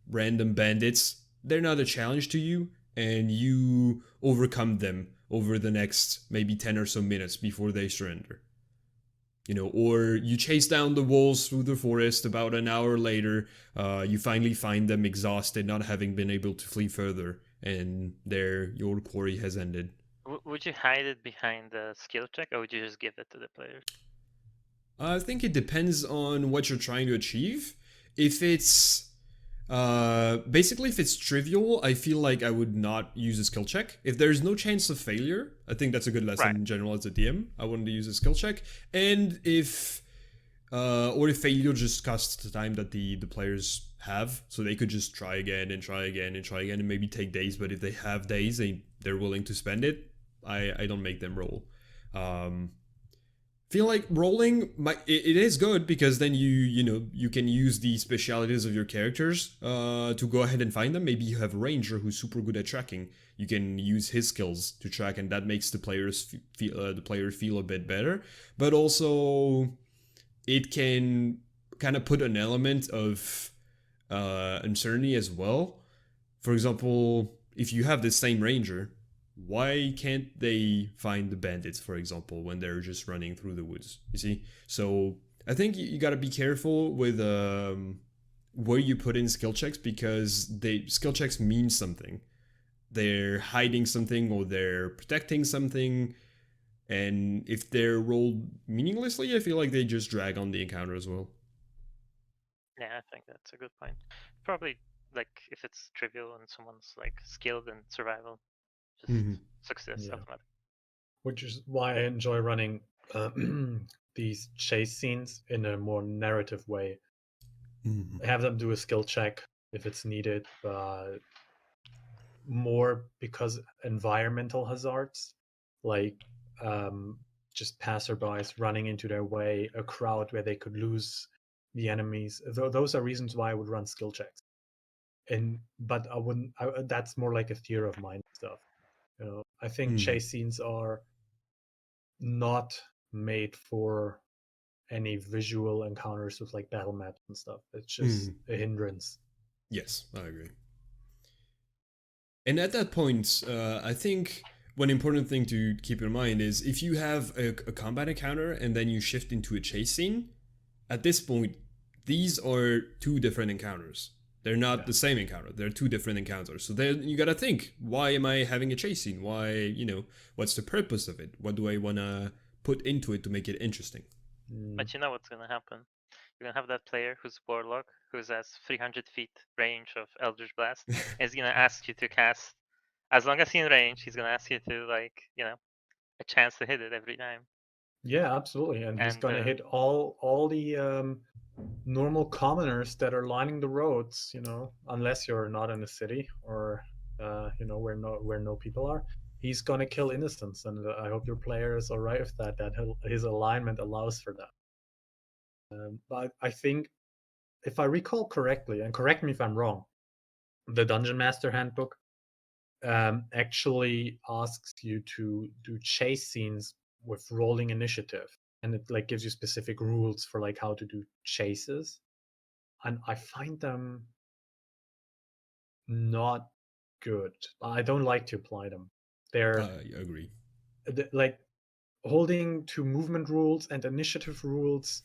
random bandits. They're not a challenge to you, and you overcome them over the next maybe 10 or so minutes before they surrender. Or you chase down the wolves through the forest. About an hour later, you finally find them exhausted, not having been able to flee further, and your quarry has ended. would you hide it behind the skill check, or would you just give it to the players? I think it depends on what you're trying to achieve. If it's basically, if it's trivial, I feel like I would not use a skill check. If there's no chance of failure, I think that's a good lesson in general as a DM. I wouldn't use a skill check. And if failure just costs the time that the players have, so they could just try again and try again and try again and maybe take days. But if they have days, they're willing to spend it, I don't make them roll. Feel like rolling it is good because then you can use the specialities of your characters to go ahead and find them. Maybe you have a ranger who's super good at tracking. You can use his skills to track, and that makes the players feel a bit better. But also, it can kind of put an element of uncertainty as well. For example, if you have the same ranger, why can't they find the bandits, for example, when they're just running through the woods? You see? So I think you got to be careful with where you put in skill checks, because skill checks mean something. They're hiding something or they're protecting something. And if they're rolled meaninglessly, I feel like they just drag on the encounter as well. Yeah, I think that's a good point. Probably, if it's trivial and someone's skilled in survival, just success automatic. Which is why I enjoy running these chase scenes in a more narrative way. Have them do a skill check if it's needed, but more because environmental hazards, just passerbys running into their way, a crowd where they could lose the enemies. Those are reasons why I would run skill checks. But I wouldn't. That's more like a theory of mine stuff. I think chase scenes are not made for any visual encounters with battle maps and stuff. It's just a hindrance. Yes, I agree. And at that point, I think one important thing to keep in mind is if you have a combat encounter and then you shift into a chase scene, at this point, these are two different encounters. They're not the same encounter. They're two different encounters. So then you gotta think, why am I having a chase scene? Why, what's the purpose of it? What do I wanna put into it to make it interesting? But you know what's gonna happen? You're gonna have that player who's Warlock, who has 300 feet range of Eldritch Blast, and he's gonna ask you to cast, as long as he's in range, he's gonna ask you to, a chance to hit it every time. Yeah, absolutely. And he's gonna hit all the normal commoners that are lining the roads, unless you're not in a city or where no people are. He's gonna kill innocents, and I hope your player is all right with that his alignment allows for that. But I think, if I recall correctly, and correct me if I'm wrong, the Dungeon Master Handbook actually asks you to do chase scenes with rolling initiative, and it gives you specific rules for how to do chases, and I find them not good. I don't like to apply them. I agree. Holding to movement rules and initiative rules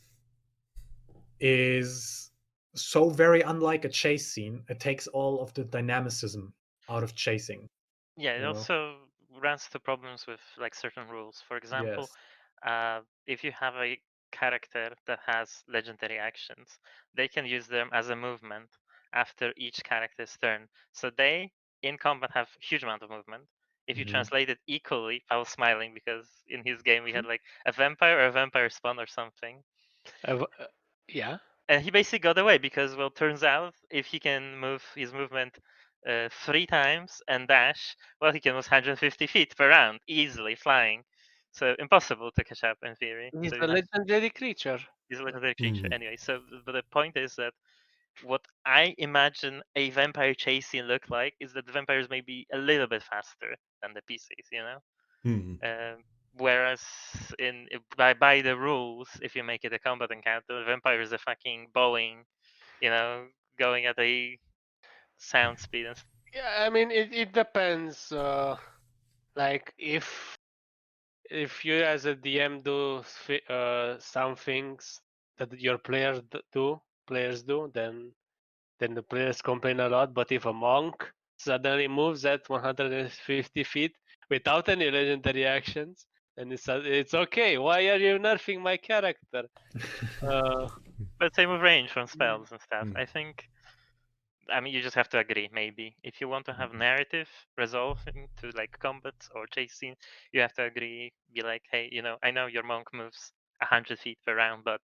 is so very unlike a chase scene. It takes all of the dynamicism out of chasing. Yeah, it also runs into problems with certain rules. For example, if you have a character that has legendary actions, they can use them as a movement after each character's turn. So they, in combat, have huge amount of movement. If you Mhm. translate it equally, I was smiling because in his game we had like a vampire or a vampire spawn or something. Yeah. And he basically got away because, well, turns out if he can move his movement 3 times and dash, well, he can move 150 feet per round easily flying. So impossible to catch up in theory. He's So a legendary creature. he's a legendary creature Mhm. anyway. So but the point is that what I imagine a vampire chase scene look like is that the vampires may be a little bit faster than the PCs, you know. Mhm. Whereas by the rules, if you make it a combat encounter, the vampire is a fucking Boeing, you know, going at a sound speed and Yeah, I mean it depends. Like if you as a DM do some things that your players do, then the players complain a lot. But if a monk suddenly moves at 150 feet without any legendary actions, then it's okay. Why are you nerfing my character? but same with range from spells and stuff. Mm. I think, I mean, you just have to agree. Maybe if you want to have narrative resolve into like combat or chase scene, you have to agree. Be like, hey, you know, I know your monk moves 100 feet per round, but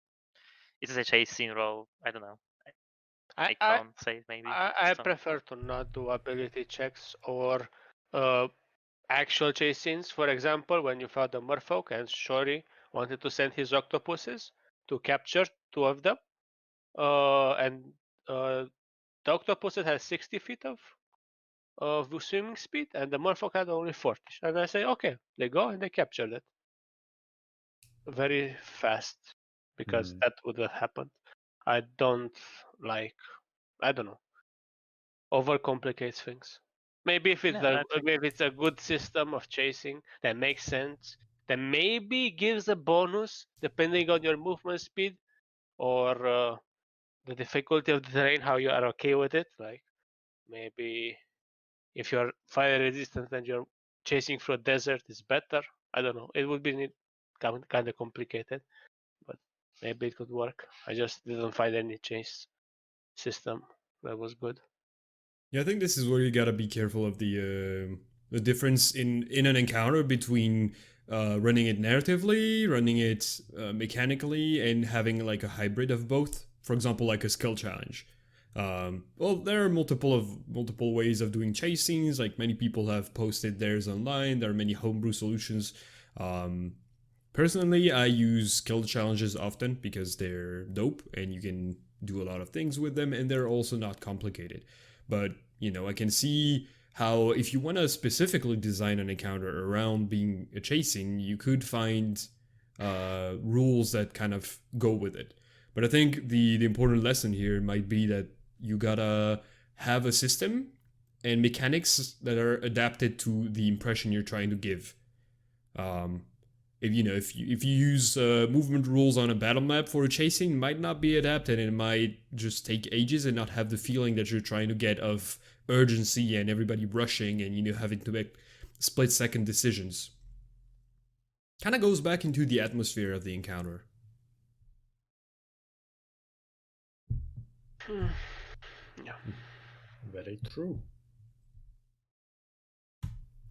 it is a chase scene role. I don't know. I Make I fun, say maybe. I Some prefer to not do ability checks or uh, actual chase scenes. For example, when you fought the merfolk and Shori wanted to send his octopuses to capture two of them, and uh, the octopuses has 60 feet of swimming speed, and the merfolk had only 40. And I say, okay, they go and they captured it very fast because that would have happened. I don't like, I don't know, overcomplicates things. Maybe if yeah, I think maybe it's a good system of chasing that makes sense, that maybe gives a bonus depending on your movement speed or the difficulty of the terrain, how you are okay with it. Like maybe if you're fire resistant and you're chasing through a desert, is better. I don't know. It would be kind of complicated, but maybe it could work. I just didn't find any chase system that was good. Yeah, I think this is where you gotta be careful of the difference in an encounter between running it narratively, running it mechanically, and having like a hybrid of both. For example, like a skill challenge. Well, there are multiple ways of doing chase scenes. Like many people have posted theirs online. There are many homebrew solutions. Um, Personally, I use skill challenges often because they're dope and you can do a lot of things with them, and they're also not complicated. But, I can see how if you want to specifically design an encounter around being a chasing, you could find rules that kind of go with it. But I think the important lesson here might be that you gotta have a system and mechanics that are adapted to the impression you're trying to give. Um, if you use movement rules on a battle map for chasing, might not be adapted, and it might just take ages and not have the feeling that you're trying to get of urgency and everybody rushing and having to make split-second decisions. Kind of goes back into the atmosphere of the encounter. Yeah. Very true.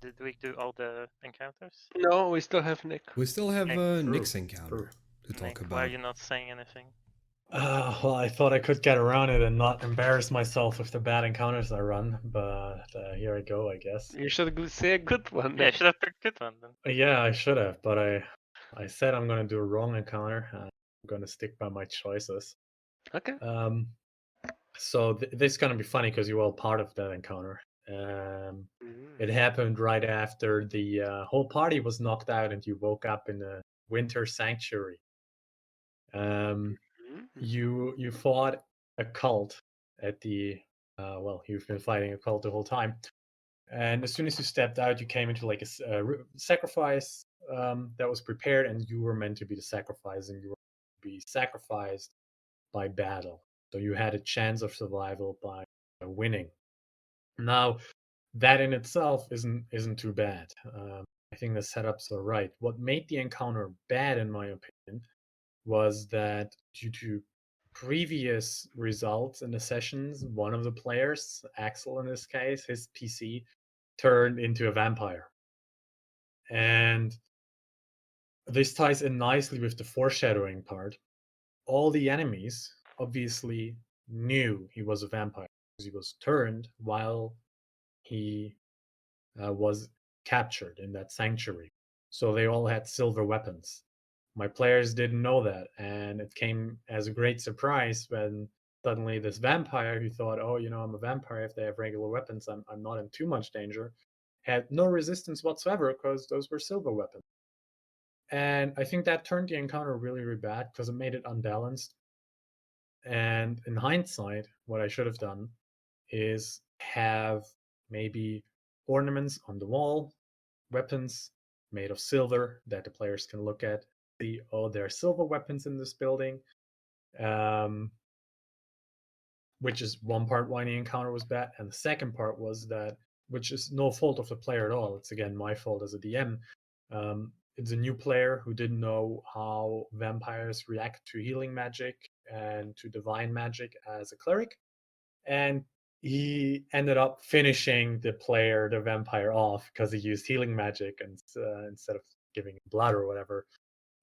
did we do all the encounters? No, we still have Nick. We still have Okay. Nick's True. encounter to talk Nick, about. why are you not saying anything? Well, I thought I could get around it and not embarrass myself with the bad encounters I run, but here I go, I guess. You should say a good one. Yeah, I should have picked a good one then. Yeah, I should have, but I said I'm gonna do a wrong encounter. I'm gonna stick by my choices. Okay. So this is gonna be funny because you're all part of that encounter. It happened right after the whole party was knocked out and you woke up in a winter sanctuary. You fought a cult at the well, you've been fighting a cult the whole time, and as soon as you stepped out, you came into like a sacrifice that was prepared, and you were meant to be the sacrifice, and you were to be sacrificed by battle. So you had a chance of survival by winning. Now, that in itself isn't too bad. I think the setups are right. What made the encounter bad, in my opinion, was that due to previous results in the sessions, one of the players, Axel in this case, his PC turned into a vampire. And this ties in nicely with the foreshadowing part. All the enemies obviously knew he was a vampire because he was turned while he was captured in that sanctuary. So they all had silver weapons. My players didn't know that, and it came as a great surprise when suddenly this vampire who thought, oh, I'm a vampire, if they have regular weapons, I'm not in too much danger, had no resistance whatsoever because those were silver weapons. And I think that turned the encounter really, really bad because it made it unbalanced. And in hindsight, what I should have done is have maybe ornaments on the wall, weapons made of silver that the players can look at, see, oh, there are silver weapons in this building, which is one part why the encounter was bad. And the second part was that, which is no fault of the player at all, it's again my fault as a DM. It's a new player who didn't know how vampires react to healing magic and to divine magic as a cleric. And he ended up finishing the vampire off because he used healing magic and instead of giving blood or whatever.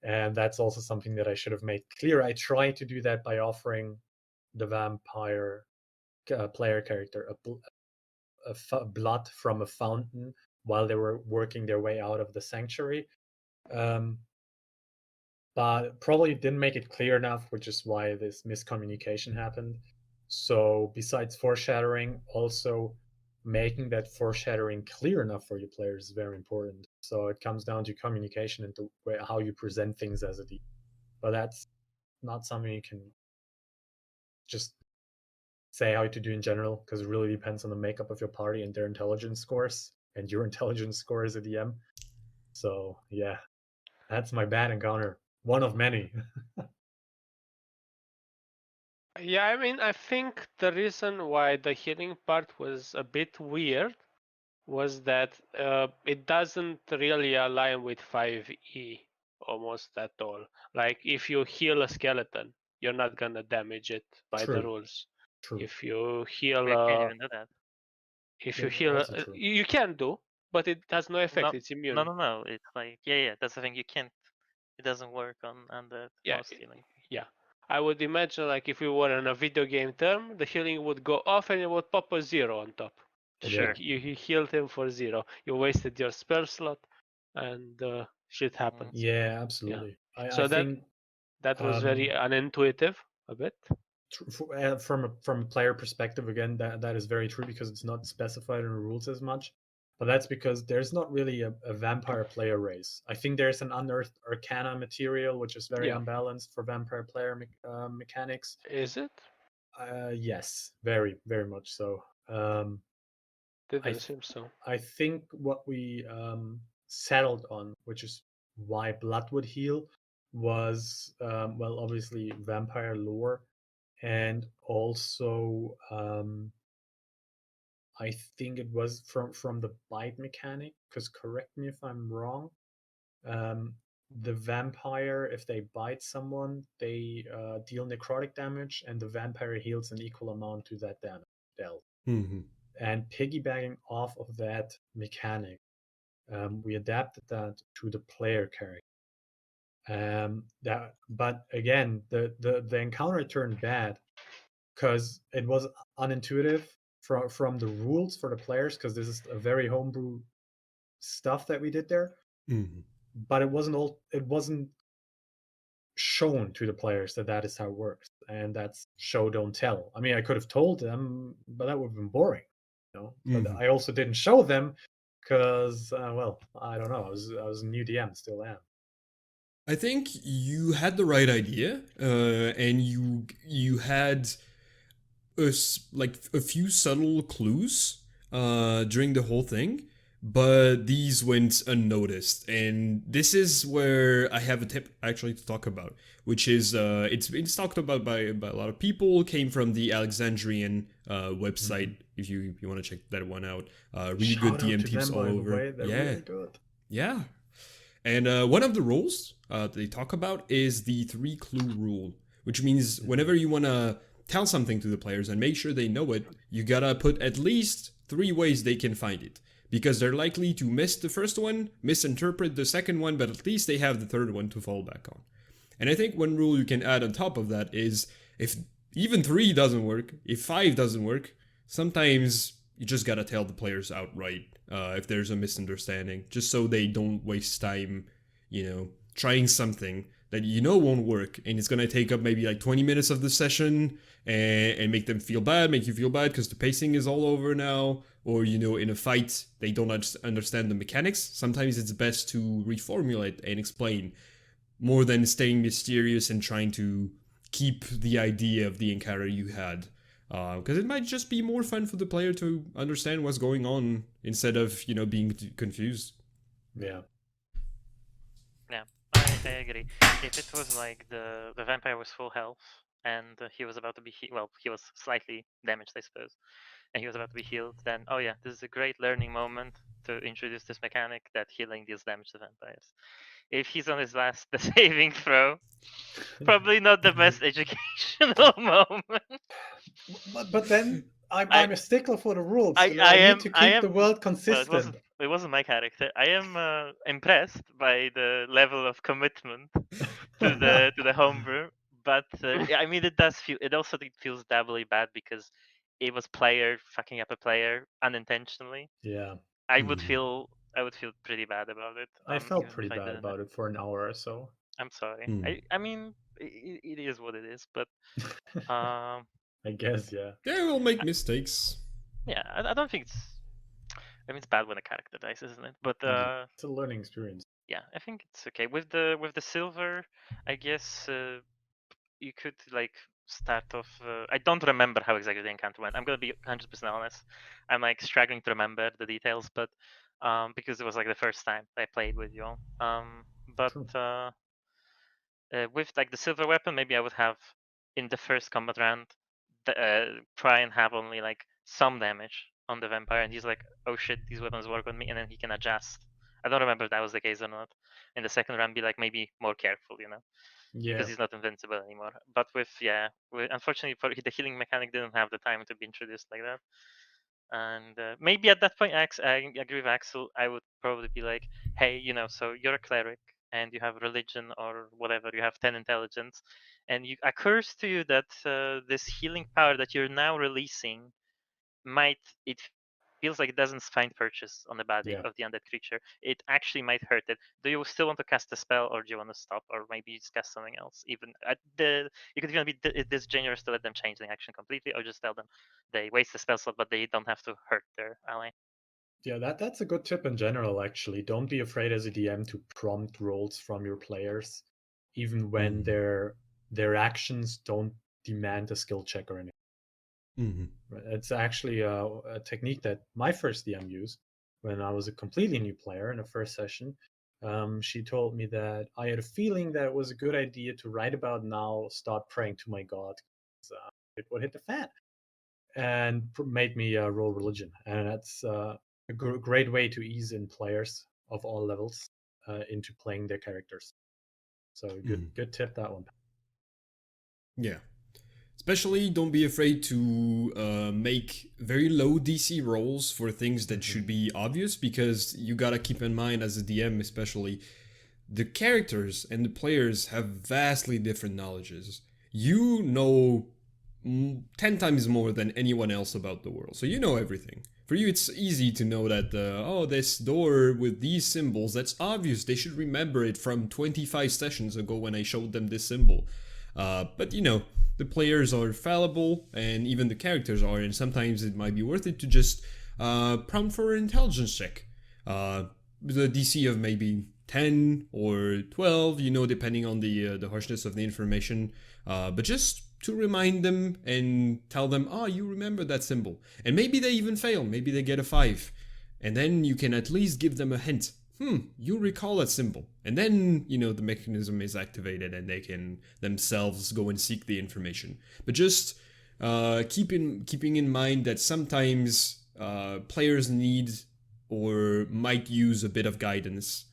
And that's also something that I should have made clear. I tried to do that by offering the vampire player character blood from a fountain while they were working their way out of the sanctuary. But probably didn't make it clear enough, which is why this miscommunication happened. So besides foreshadowing, also making that foreshadowing clear enough for your players is very important. So it comes down to communication and the way how you present things as a DM. But that's not something you can just say how to do in general, because it really depends on the makeup of your party and their intelligence scores and your intelligence score as a DM. So yeah, that's my bad encounter. One of many. Yeah, I mean, I think the reason why the healing part was a bit weird was that it doesn't really align with 5e almost at all. Like, if you heal a skeleton, you're not gonna damage it by the True. rules. True. If you heal, We can't even do that. if Yeah, you heal, also true. you can do, but it has no effect. No, It's immune. no. It's like yeah. That's the thing. You can't. It doesn't work on the Yeah, most healing. yeah. I would imagine, like, if we were in a video game term, the healing would go off and it would pop a 0 on top. Sure. You healed him for 0. You wasted your spell slot, and shit happens. Yeah, absolutely. So I think that was very unintuitive a bit. from a player perspective, again, that is very true because it's not specified in the rules as much. But that's because there's not really a vampire player race. I think there's an unearthed arcana material which is very unbalanced for vampire player mechanics. Is it? Yes, very, very much so. Didn't seem so. I think what we settled on, which is why blood would heal, was well, obviously vampire lore, and also I think it was from the bite mechanic. Because correct me if I'm wrong. The vampire, if they bite someone, they deal necrotic damage, and the vampire heals an equal amount to that damage dealt. Mm-hmm. And piggybacking off of that mechanic, we adapted that to the player character. But again, the encounter turned bad because it was unintuitive from the rules for the players, because this is a very homebrew stuff that we did there. Mm-hmm. But it wasn't shown to the players that is how it works, and that's show don't tell. I mean, I could have told them, but that would have been boring, But I also didn't show them because, well, I don't know. I was a new DM, still am. I think you had the right idea, and you had a few subtle clues during the whole thing, but these went unnoticed. And this is where I have a tip actually to talk about, which is it's talked about by a lot of people. Came from the Alexandrian website. If you want to check that one out, really good DM tips all over. They're really good. Yeah. And one of the rules they talk about is the 3-clue rule, which means whenever you want to tell something to the players and make sure they know it, you gotta put at least 3 ways they can find it. Because they're likely to miss the first one, misinterpret the second one, but at least they have the third one to fall back on. And I think one rule you can add on top of that is if even 3 doesn't work, if 5 doesn't work, sometimes you just gotta tell the players outright if there's a misunderstanding, just so they don't waste time, trying something that won't work, and it's gonna take up maybe like 20 minutes of the session and make you feel bad because the pacing is all over now, or in a fight they don't understand the mechanics. Sometimes it's best to reformulate and explain more than staying mysterious and trying to keep the idea of the encounter you had, because it might just be more fun for the player to understand what's going on instead of being confused. Yeah. I agree. If it was like the vampire was full health and he was about to be he was slightly damaged, I suppose, and he was about to be healed, then this is a great learning moment to introduce this mechanic that healing deals damage to vampires. If he's on his last saving throw, probably not the best educational moment. But then I'm a stickler for the rules. I need to keep the world consistent. Well, it wasn't my character. I am impressed by the level of commitment to the homebrew, but I mean, it also feels doubly bad because it was player fucking up a player unintentionally. Yeah. I would feel pretty bad about it. I felt pretty bad about it for an hour or so. I'm sorry. I mean, it is what it is, but I guess, yeah. Yeah, we'll make mistakes. Yeah, I don't think it's bad when a character dies, isn't it? But it's a learning experience. Yeah, I think it's okay. With the silver, I guess you could like start off. I don't remember how exactly the encounter went. I'm gonna be 100% honest. I'm like struggling to remember the details, but because it was like the first time I played with you all. But with like the silver weapon, maybe I would have in the first combat round try and have only like some damage on the vampire, and he's like, oh shit, these weapons work on me, and then he can adjust. I don't remember if that was the case or not. In the second round, be like maybe more careful, Yeah. because he's not invincible anymore. But unfortunately, for the healing mechanic didn't have the time to be introduced like that. And maybe at that point, I agree with Axel. I would probably be like, hey, so you're a cleric and you have religion or whatever, you have 10 intelligence, and it occurs to you that this healing power that you're now releasing it feels like it doesn't find purchase on the body of the undead creature. It actually might hurt it. Do you still want to cast a spell, or do you want to stop, or maybe just cast something else? Even you could even be this generous to let them change the action completely, or just tell them they waste the spell slot, but they don't have to hurt their ally. Yeah, that's a good tip in general, actually. Don't be afraid as a DM to prompt rolls from your players, even when their actions don't demand a skill check or anything. It's actually a technique that my first DM used when I was a completely new player in the first session. She told me that I had a feeling that it was a good idea to right about now start praying to my god. It would hit the fan, and made me roll religion, and that's a great way to ease in players of all levels into playing their characters. So good tip, that one. Yeah. Especially don't be afraid to make very low DC rolls for things that should be obvious, because you gotta keep in mind as a DM especially, the characters and the players have vastly different knowledges. You know 10 times more than anyone else about the world, so you know everything. For you, it's easy to know that, this door with these symbols, that's obvious. They should remember it from 25 sessions ago when I showed them this symbol. But the players are fallible, and even the characters are, and sometimes it might be worth it to just prompt for an intelligence check. With a DC of maybe 10 or 12, depending on the harshness of the information. But just to remind them and tell them, you remember that symbol. And maybe they even fail, maybe they get a 5. And then you can at least give them a hint. You recall that symbol. And then, the mechanism is activated and they can themselves go and seek the information. But just keeping in mind that sometimes players need or might use a bit of guidance.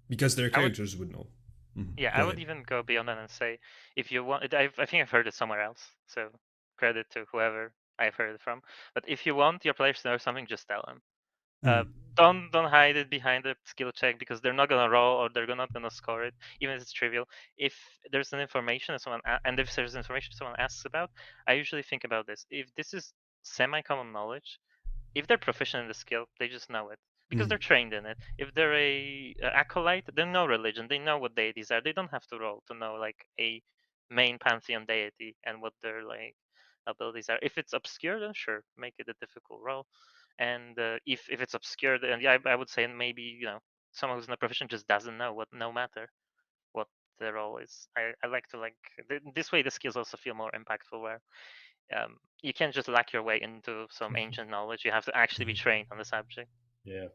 Because their I would- characters would know. Yeah, Go I would ahead. even go beyond that and say, if you want, I think I've heard it somewhere else. So credit to whoever I've heard it from. But if you want your players to know something, just tell them. Don't hide it behind a skill check because they're not gonna roll or they're not gonna score it, even if it's trivial. If there's an information that and if there's information someone asks about, I usually think about this. If this is semi-common knowledge, if they're proficient in the skill, they just know it because they're trained in it. If they're a acolyte, they know religion, they know what deities are. They don't have to roll to know like a main pantheon deity and what their like abilities are. If it's obscure, then sure, make it a difficult roll. And if it's obscure, then yeah, I would say maybe someone who's not proficient just doesn't know what, no matter what their role is. I like to this way the skills also feel more impactful where you can't just lack your way into some ancient knowledge. You have to actually be trained on the subject. Yeah.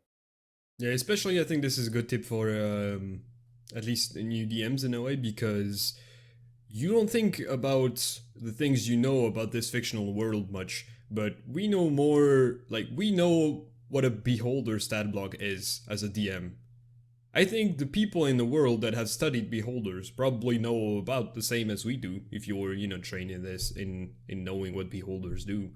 Yeah, especially I think this is a good tip for at least new DMs in a way, because you don't think about the things you know about this fictional world much, but we know more, like we know what a beholder stat block is as a DM. I think the people in the world that have studied beholders probably know about the same as we do if you're, trained in this, in knowing what beholders do.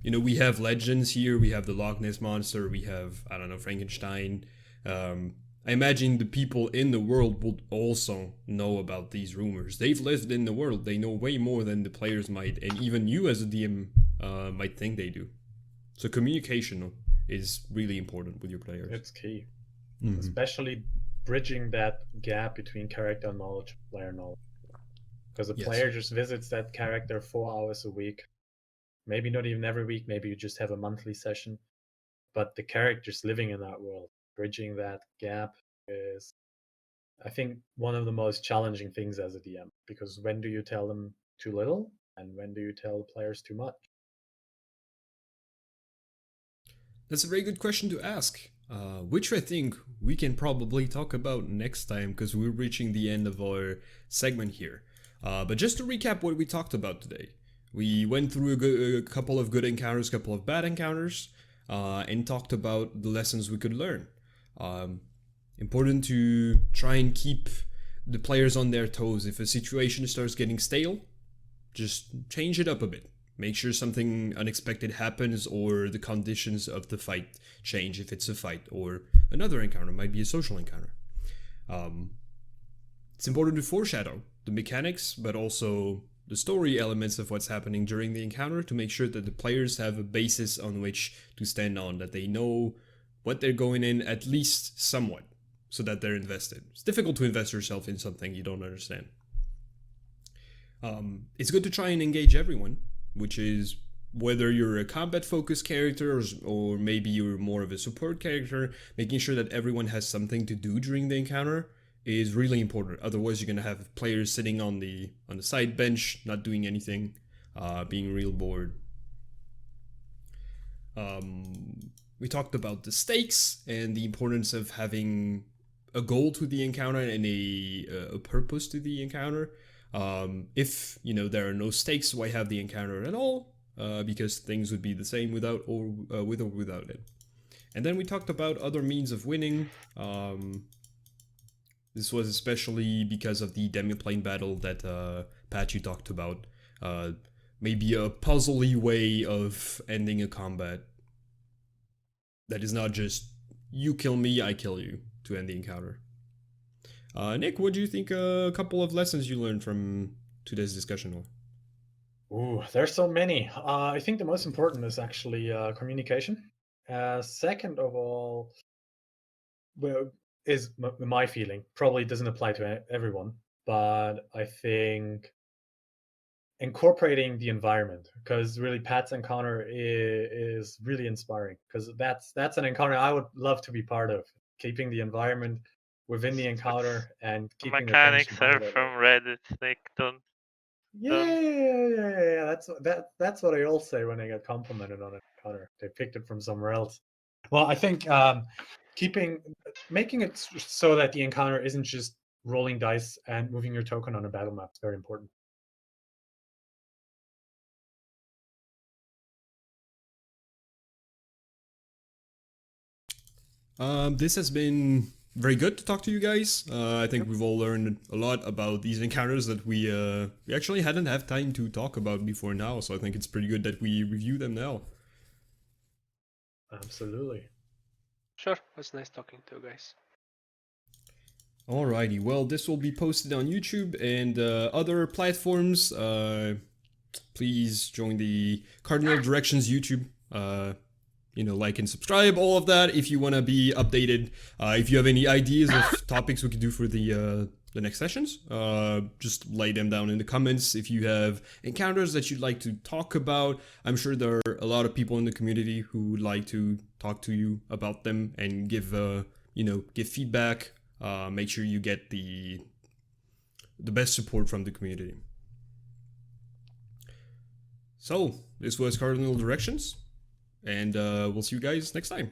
We have legends here, we have the Loch Ness Monster, we have, I don't know, Frankenstein. I imagine the people in the world would also know about these rumors. They've lived in the world, they know way more than the players might, and even you as a DM might think they do. So communication is really important with your players. It's key. Especially bridging that gap between character knowledge and player knowledge. Because a player just visits that character 4 hours a week. Maybe not even every week, maybe you just have a monthly session. But the character's living in that world. Bridging that gap is, I think, one of the most challenging things as a DM. Because when do you tell them too little? And when do you tell the players too much? That's a very good question to ask, which I think we can probably talk about next time because we're reaching the end of our segment here. But just to recap what we talked about today, we went through a couple of good encounters, a couple of bad encounters, and talked about the lessons we could learn. Important to try and keep the players on their toes. If a situation starts getting stale, just change it up a bit. Make sure something unexpected happens or the conditions of the fight change if it's a fight, or another encounter might be a social encounter. It's important to foreshadow the mechanics, but also the story elements of what's happening during the encounter to make sure that the players have a basis on which to stand on, that they know what they're going in at least somewhat, so that they're invested. It's difficult to invest yourself in something you don't understand. It's good to try and engage everyone, which is whether you're a combat-focused character or maybe you're more of a support character, making sure that everyone has something to do during the encounter is really important. Otherwise, you're going to have players sitting on the side bench, not doing anything, being real bored. We talked about the stakes and the importance of having a goal to the encounter and a purpose to the encounter. If there are no stakes, why have the encounter at all? Because things would be the same without or without it. And then we talked about other means of winning. This was especially because of the demiplane battle that Pat, you talked about. Maybe a puzzly way of ending a combat that is not just you kill me, I kill you to end the encounter. Nick, what do you think a couple of lessons you learned from today's discussion were? Ooh, there's so many. I think the most important is actually communication. Second of all, well, is my feeling. Probably doesn't apply to everyone, but I think incorporating the environment, because really Pat's encounter is really inspiring, because that's an encounter I would love to be part of. Keeping the environment within the encounter and keeping the tension Mechanics are high. from Reddit. Like don't. Yeah. That's what I all say when I get complimented on an encounter. They picked it from somewhere else. Well, I think making it so that the encounter isn't just rolling dice and moving your token on a battle map is very important. This has been very good to talk to you guys. I think we've all learned a lot about these encounters that we actually hadn't had time to talk about before now. So I think it's pretty good that we review them now. Absolutely. Sure, it was nice talking to you guys. Alrighty, well, this will be posted on YouTube and other platforms. Please join the Cardinal Directions YouTube. Like and subscribe, all of that, if you want to be updated. If you have any ideas of topics we could do for the next sessions, just lay them down in the comments. If you have encounters that you'd like to talk about, I'm sure there are a lot of people in the community who would like to talk to you about them and give feedback. Make sure you get the best support from the community. So, this was Cardinal Directions, and we'll see you guys next time.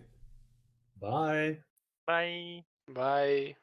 Bye. Bye. Bye.